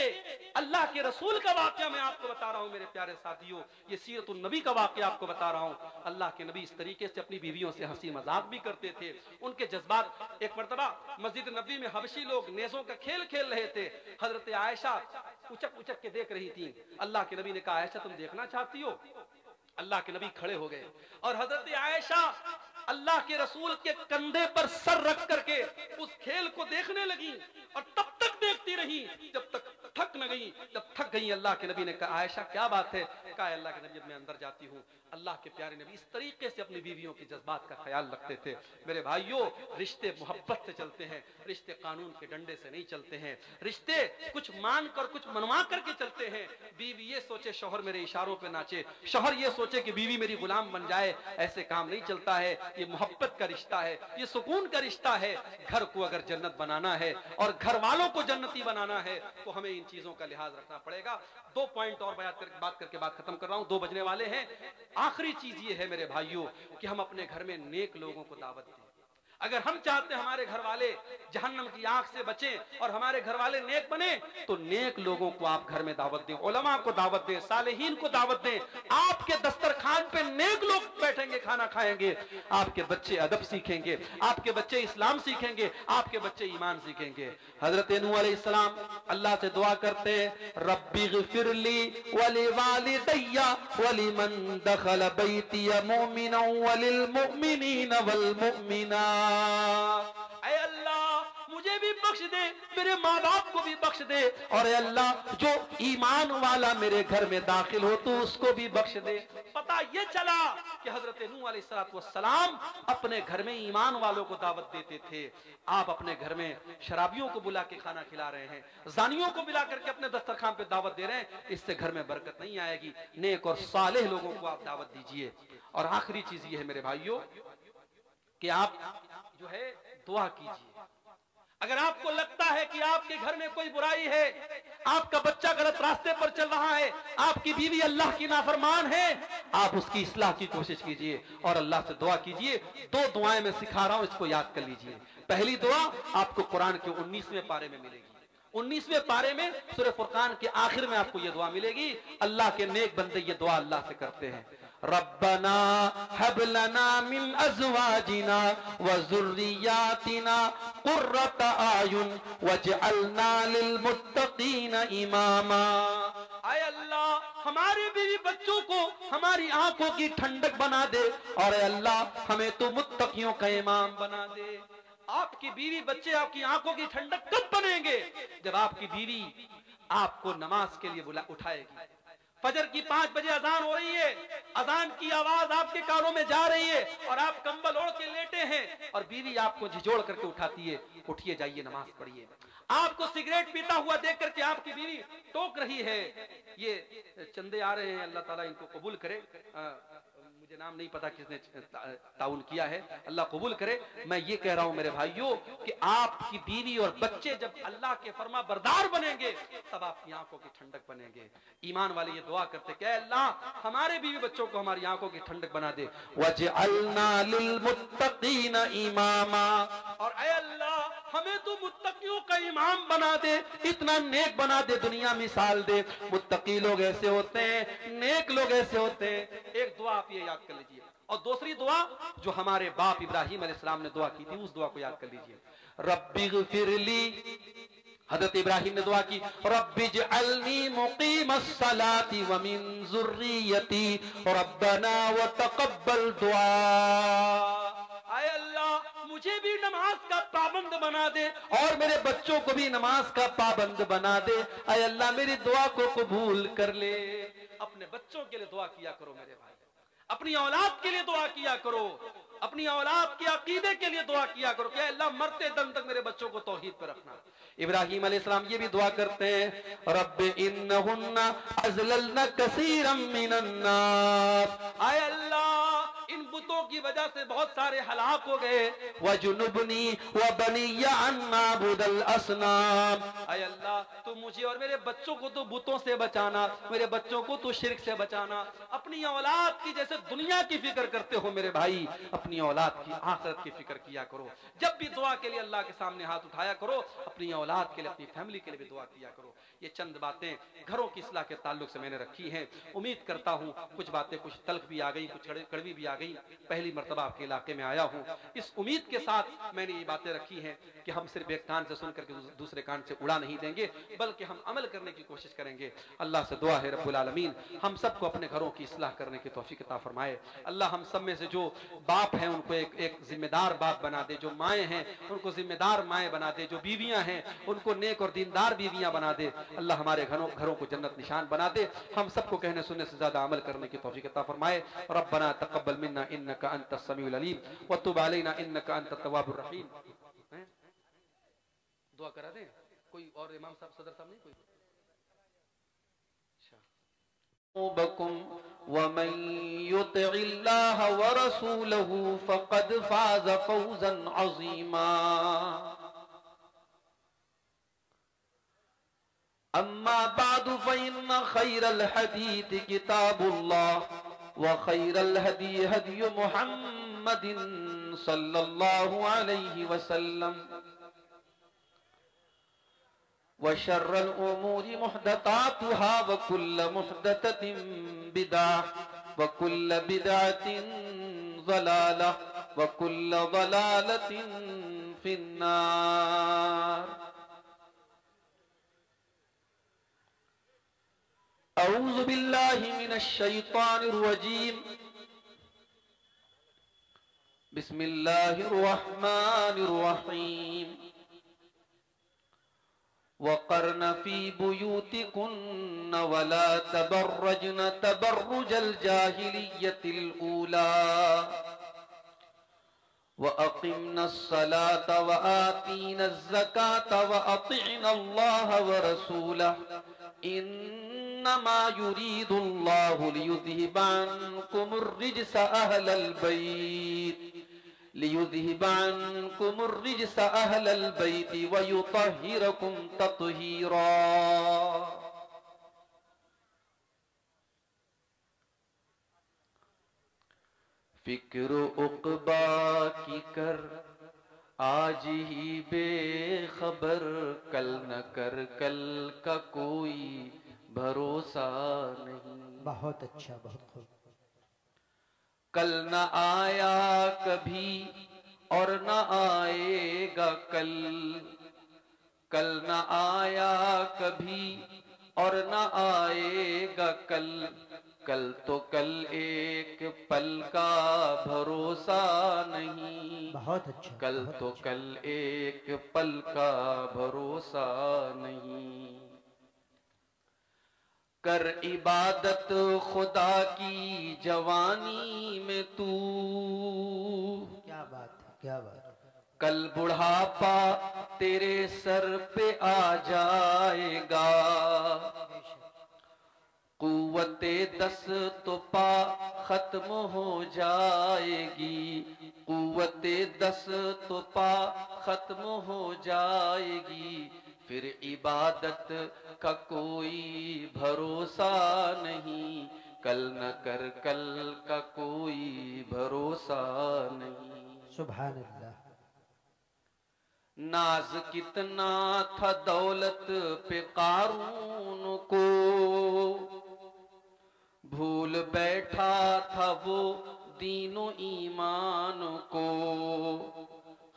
अल्लाह के रसूल का वाकया मैं आपको बता रहा हूं मेरे प्यारे साथियों, ये सीरतुन नबी का वाकया आपको बता रहा हूं। अल्लाह के नबी इस तरीके से अपनी बीवियों से हंसी मजाक भी करते थे, उनके जज्बात। एक मर्तबा मस्जिद नबी में हबशी लोग नेज़ों का खेल खेल रहे थे, हजरत आयशा उचक उचक के देख रही थी। अल्लाह के नबी ने कहा, आयशा तुम देखना चाहती हो? अल्लाह के नबी खड़े हो गए और हजरत आयशा अल्लाह के रसूल के कंधे पर सर रख करके उस खेल को देखने लगी, और तब तक देखती रही जब तक थक न गई। जब थक गई, अल्लाह के नबी ने कहा, आयशा क्या बात है? कहा, अल्लाह के नबी, मैं अंदर जाती हूँ। अल्लाह के प्यारे नबी इस तरीके से अपनी बीवियों के जज्बात का ख्याल रखते थे। मेरे भाइयों, रिश्ते मोहब्बत से चलते हैं, रिश्ते कानून के डंडे से नहीं चलते हैं, रिश्ते कुछ मान कर कुछ मनवा करके चलते हैं। बीवी ये सोचे शौहर मेरे इशारों पे नाचे, शौहर ये सोचे कि बीवी मेरी गुलाम बन जाए, ऐसे काम नहीं चलता है। ये मोहब्बत का रिश्ता है, ये सुकून का रिश्ता है। घर को अगर जन्नत बनाना है और घर वालों को जन्नती बनाना है तो हमें इन चीजों का लिहाज रखना पड़ेगा। 2 पॉइंट और बात करके बात खत्म कर रहा हूं, 2 बजने वाले हैं। आखिरी चीज ये है मेरे भाइयों कि हम अपने घर में नेक लोगों को दावत दें। अगर हम चाहते हैं हमारे घर वाले जहन्नम की आंख से बचें और हमारे घर वाले नेक बने, तो नेक लोगों को आप घर में दावत दें, उलमा को दावत दें, सालेहीन को दावत दें। आपके दस्तरखान पे नेक लोग बैठेंगे, खाना खाएंगे, आपके बच्चे अदब सीखेंगे, आपके बच्चे इस्लाम सीखेंगे, आपके बच्चे ईमान सीखेंगे। हजरत नूह अलैहिस्सलाम अल्लाह से दुआ करते हैं, रब्बी ग़िफ़िरली वली वालिदैया वलिमन दखल बैतिया मुमिनन वलिल मुमिनीन वल मुमिनात। ऐ अल्लाह मुझे भी बख्श दे, मेरे माँ बाप को भी बख्श दे, और अल्लाह जो ईमान वाला मेरे घर में दाखिल हो तो उसको भी बख्श दे। पता ये चला कि हजरत नूह अलैहिस्सलाम अपने घर में ईमान वालों को दावत देते थे। आप अपने घर में शराबियों को बुला के खाना खिला रहे हैं, जानियों को बुला करके अपने दस्तरखान पे दावत दे रहे हैं, इससे घर में बरकत नहीं आएगी। नेक और सालेह लोगों को आप दावत दीजिए। और आखिरी चीज ये है मेरे भाइयों कि आप जो है दुआ कीजिए। अगर आपको लगता है कि आपके घर में कोई बुराई है, आपका बच्चा गलत रास्ते पर चल रहा है, आपकी बीवी अल्लाह की नाफरमान है, आप उसकी इस्लाह की कोशिश कीजिए और अल्लाह से दुआ कीजिए। 2 दुआएं मैं सिखा रहा हूं, इसको याद कर लीजिए। पहली दुआ आपको कुरान के 19वें पारे में मिलेगी। 19वें पारे में सूरह फुरकान के आखिर में आपको यह दुआ मिलेगी। अल्लाह के नेक बंदे ये दुआ अल्लाह से करते हैं, रब्बना हब लना मिन अज़वाजिना व ज़ुर्रियातिना क़ुर्रत आयुन वजअलना लिल मुत्तक़ीना इमामा। आय अल्लाह हमारे बीवी बच्चों को हमारी आंखों की ठंडक बना दे और अल्लाह हमें तो मुत्तकियों का इमाम बना दे। आपकी बीवी बच्चे आपकी आंखों की ठंडक कब बनेंगे? जब आपकी बीवी आपको नमाज के लिए उठाएगी। फजर की 5 बजे अजान हो रही है, अजान की आवाज आपके कानों में जा रही है और आप कंबल ओढ़ के लेटे हैं और बीवी आपको झिझोड़ करके उठाती है, उठिए जाइए नमाज पढ़िए। आपको सिगरेट पीता हुआ देख करके आपकी बीवी टोक रही है। ये चंदे आ रहे हैं, अल्लाह ताला इनको कबूल करे। मुझे नाम नहीं पता किसने ताउन किया है, अल्लाह कबूल करे। मैं ये कह रहा हूं मेरे भाइयों कि आपकी बीवी और बच्चे जब अल्लाह के फरमा बरदार बनेंगे तब आपकी आंखों की ठंडक बनेंगे। ईमान वाले ये दुआ करते कि अल्लाह हमारे बीवी बच्चों को हमारी आंखों की ठंडक बना दे। वजअलना लिल मुत्तकीना इमामा, और ऐ अल्लाह हमें तो मुत्तकियों का इमाम बना दे, इतना नेक बना दे, दुनिया मिसाल दे। मुत्तकी लोग ऐसे होते हैं, नेक लोग ऐसे होते हैं। एक दुआ आप ये याद कर लीजिए। और दूसरी दुआ जो हमारे बाप इब्राहिम अलैहिस्सलाम ने दुआ की थी, उस दुआ को याद कर लीजिए। रब्बिग़फिरली, हजरत इब्राहिम ने दुआ की, रब्बिजअलनी मुक़ीमस्सलाति व मिन ज़ुर्रियती रब्बना व तक़ब्बल दुआ। आय अल्लाह मुझे भी नमाज का पाबंद बना दे और मेरे बच्चों को भी नमाज का पाबंद बना दे। आय अल्लाह मेरी दुआ को कबूल कर ले। अपने बच्चों के लिए दुआ किया करो मेरे भाई, अपनी औलाद के लिए दुआ किया करो, अपनी औलाद के अकीदे के लिए दुआ किया करो कि अल्लाह मरते दम तक मेरे बच्चों को तौहीद पर रखना। इब्राहिम अलैहिस्सलाम ये भी दुआ करते हैं, रब्बि इन्नहुन्ना अज़लल्ना कसीरम मिनन नार। आय अल्लाह इन बुतों की वजह से बहुत सारे हलाक हो गए। वजुनुबनी व बनिया अन नाबुदल असनाम। आय अल्लाह तो मुझे और मेरे बच्चों को तो बुतों से बचाना, मेरे बच्चों को तो शिर्क से बचाना। अपनी औलाद की जैसे दुनिया की फिक्र करते हो मेरे भाई, अपनी औलाद की आखिरत की फिक्र किया करो। जब भी दुआ के लिए अल्लाह के सामने हाथ उठाया करो, अपनी औलाद के लिए, अपनी फैमिली के लिए भी दुआ किया करो। ये चंद बातें घरों की इस्लाह के ताल्लुक से मैंने रखी हैं। उम्मीद करता हूँ कुछ बातें कुछ तल्ख भी आ गई, कुछ कड़वी भी आ गई। पहली मर्तबा आपके इलाके में आया हूँ, इस उम्मीद के साथ मैंने ये बातें रखी हैं कि हम सिर्फ एक कान से सुन करके दूसरे कान से उड़ा नहीं देंगे, बल्कि हम अमल करने की कोशिश करेंगे। अल्लाह से दुआ है रब्बुल आलमीन हम सबको अपने घरों की इस्लाह करने की तौफीक अता फरमाए। अल्लाह हम सब में से जो बाप हैं उनको एक जिम्मेदार बाप बना दे, जो माएँ हैं उनको जिम्मेदार माएँ बना दे, जो बीवियाँ हैं उनको नेक और दीनदार बीवियाँ बना दे। अल्लाह हमारे घरों को जन्नत निशान बना दे। हम सबको कहने सुनने से ज्यादा अमल करने की तौफीक अता फरमाए। रब्बना तक़ब्बल मिन्ना इन्नका अंतस समीउल अलीम व तुब अलैना इन्नका अंतत तव्वाबुर रहीम। दुआ करा दें कोई और, इमाम साहब सदर साहब नहीं कोई? वमन युतिइल्लाह व रसूलहू फक़द फ़ाज़ फ़ौज़न अज़ीमा। अम्मा बादु फ़इन्न खैरल हदीस किताबुल्लाह व खैरल हदी हदी मुहम्मदिन सल्लल्लाहु अलैहि वसल्लम व शर्रल उमूरि मुहदसातुहा व कुल्ल मुहदसतिन बिदअह व कुल्ल बिदअतिन ज़लालह व कुल्ल ज़लालतिन फिन्नार। अऊज़ु बिल्लाहि मिनश शैतानिर रजीम। बिस्मिल्लाहिर रहमानिर रहीम। वक़र्न फ़ी बुयूतिकुन्न वला तबर्रजन तबर्रुजल जाहिलिय्यतिल ऊला व अक़िम्नस सलाता व आतीनज़ ज़काता व अतिअनाल्लाह व रसूलहु इन्नमा युरीदुल्लाहु लियुज़हिबा अन्कुमुर रिज्सा अहलल बैत लियुज़हिबा अन्कुमुर रिज्स अहलल बैति व युतहिरकुम तत्हीरा। फिक्र उक़बा की कर आज ही बेखबर, कल न कर कल का कोई भरोसा नहीं। बहुत अच्छा, बहुत खूब। कल न आया कभी और न आएगा कल, कल न आया कभी और न आएगा कल, कल तो कल एक पल का भरोसा नहीं। बहुत अच्छा, कल बहुत तो अच्छा। कल एक पल का भरोसा नहीं। कर इबादत खुदा की जवानी में तू, क्या बात है, क्या बात है। कल बुढ़ापा तेरे सर पे आ जाएगा। कुव्वते दस तो पा खत्म हो जाएगी, कुव्वते दस तो पा खत्म हो जाएगी, फिर इबादत का कोई भरोसा नहीं। कल न कर कल का कोई भरोसा नहीं। सुभान अल्लाह। नाज कितना था दौलत पे कारून को, भूल बैठा था वो दीनो ईमान को।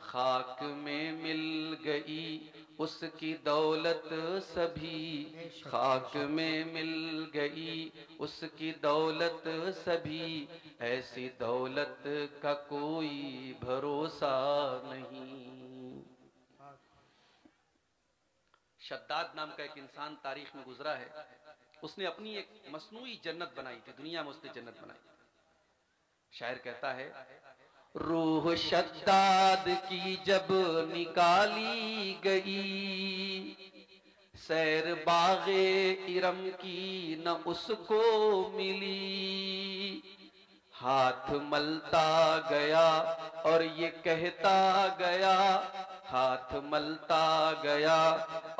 खाक में मिल गई उसकी दौलत सभी, खाक में मिल गई उसकी दौलत सभी, ऐसी दौलत का कोई भरोसा नहीं। शद्दाद नाम का एक इंसान तारीख में गुजरा है, उसने अपनी एक मसनूई जन्नत बनाई थी, दुनिया में उसने जन्नत बनाई। शायर कहता है, रूह शद्दाद की जब निकाली गई, सैर बागे इरम की न उसको मिली। हाथ मलता गया और ये कहता गया, हाथ मलता गया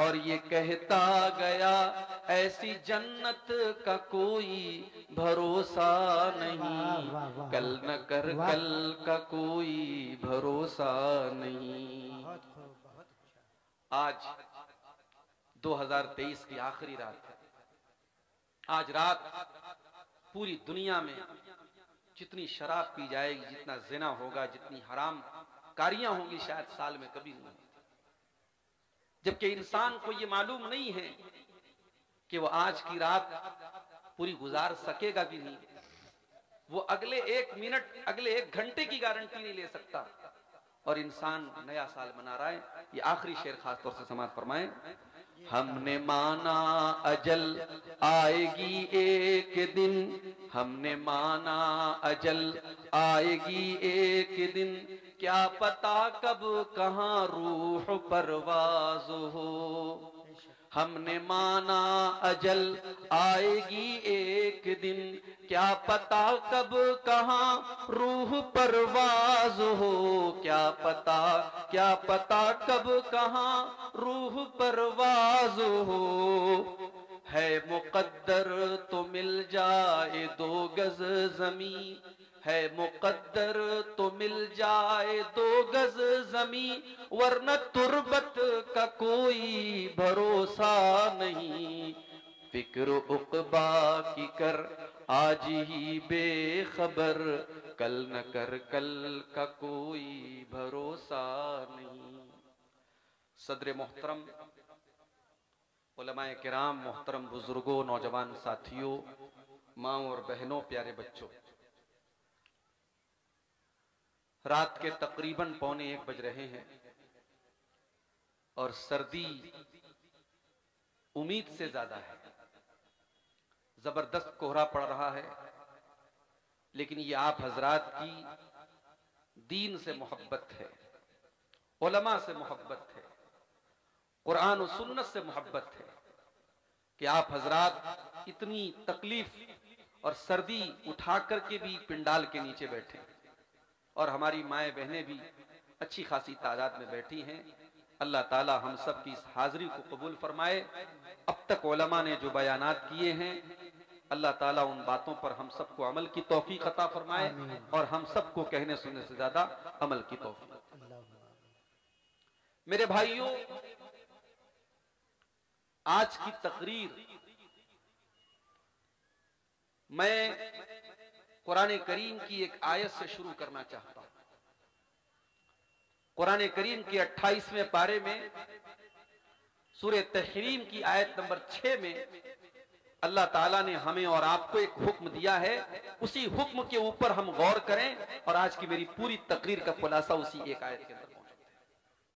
और ये कहता गया, ऐसी जन्नत का कोई भरोसा नहीं। कल न कर कल का कोई भरोसा नहीं। बहुत खूब, बहुत अच्छा। आज 2023 की आखिरी रात है। आज रात पूरी दुनिया में जितनी शराब पी जाएगी, जितना जिना होगा, जितनी हराम कारियां होंगी, शायद साल में कभी नहीं होती। जबकि इंसान को यह मालूम नहीं है कि वो आज की रात पूरी गुजार सकेगा कि नहीं। वो अगले एक मिनट, अगले एक घंटे की गारंटी नहीं ले सकता। और इंसान नया साल मना रहा है। ये आखिरी शेर खास तौर से समाप्त फरमाएं। हमने माना अजल आएगी एक दिन, हमने माना अजल आएगी एक दिन, क्या पता कब कहां रूह परवाज हो। हमने माना अजल आएगी एक दिन, क्या पता कब कहां रूह परवाज हो। क्या पता कब कहां रूह परवाज हो। है मुकद्दर तो मिल जाए 2 गज जमी, है मुकद्दर तो मिल जाए 2 गज जमी, वरना तुरबत का कोई भरोसा नहीं। फिक्र उक़बा की कर आज ही बेखबर, कल न कर कल का कोई भरोसा नहीं। सदर मोहतरम, उलमाए किराम, मोहतरम बुजुर्गों, नौजवान साथियों, माँ और बहनों, प्यारे बच्चों, रात के तकरीबन 1:45 बज रहे हैं और सर्दी उम्मीद से ज्यादा है। जबरदस्त कोहरा पड़ रहा है, लेकिन ये आप हजरात की दीन से मोहब्बत है, उलमा से मोहब्बत है, कुरान और सुन्नत से मोहब्बत है कि आप हजरात इतनी तकलीफ और सर्दी उठा करके भी पिंडाल के नीचे बैठे। और हमारी माएँ बहनें भी अच्छी खासी तादाद में बैठी हैं। अल्लाह ताला हम सब की इस हाजिरी को कबूल फरमाए। अब तक उलमा ने जो बयानात किए हैं, अल्लाह ताला उन बातों पर हम सबको अमल की तौफीक अता फरमाए और हम सबको कहने सुनने से ज्यादा अमल की तौफीक। मेरे भाइयों, आज की तकरीर मैं कुरान करीम की एक आयत से शुरू करना चाहता हूं। कुरान करीम के 28वें पारे में सूरह तहरीम की आयत नंबर 6 में अल्लाह ताला ने हमें और आपको एक हुक्म दिया है। उसी हुक्म के ऊपर हम गौर करें और आज की मेरी पूरी तकरीर का खुलासा उसी एक आयत के अंदर।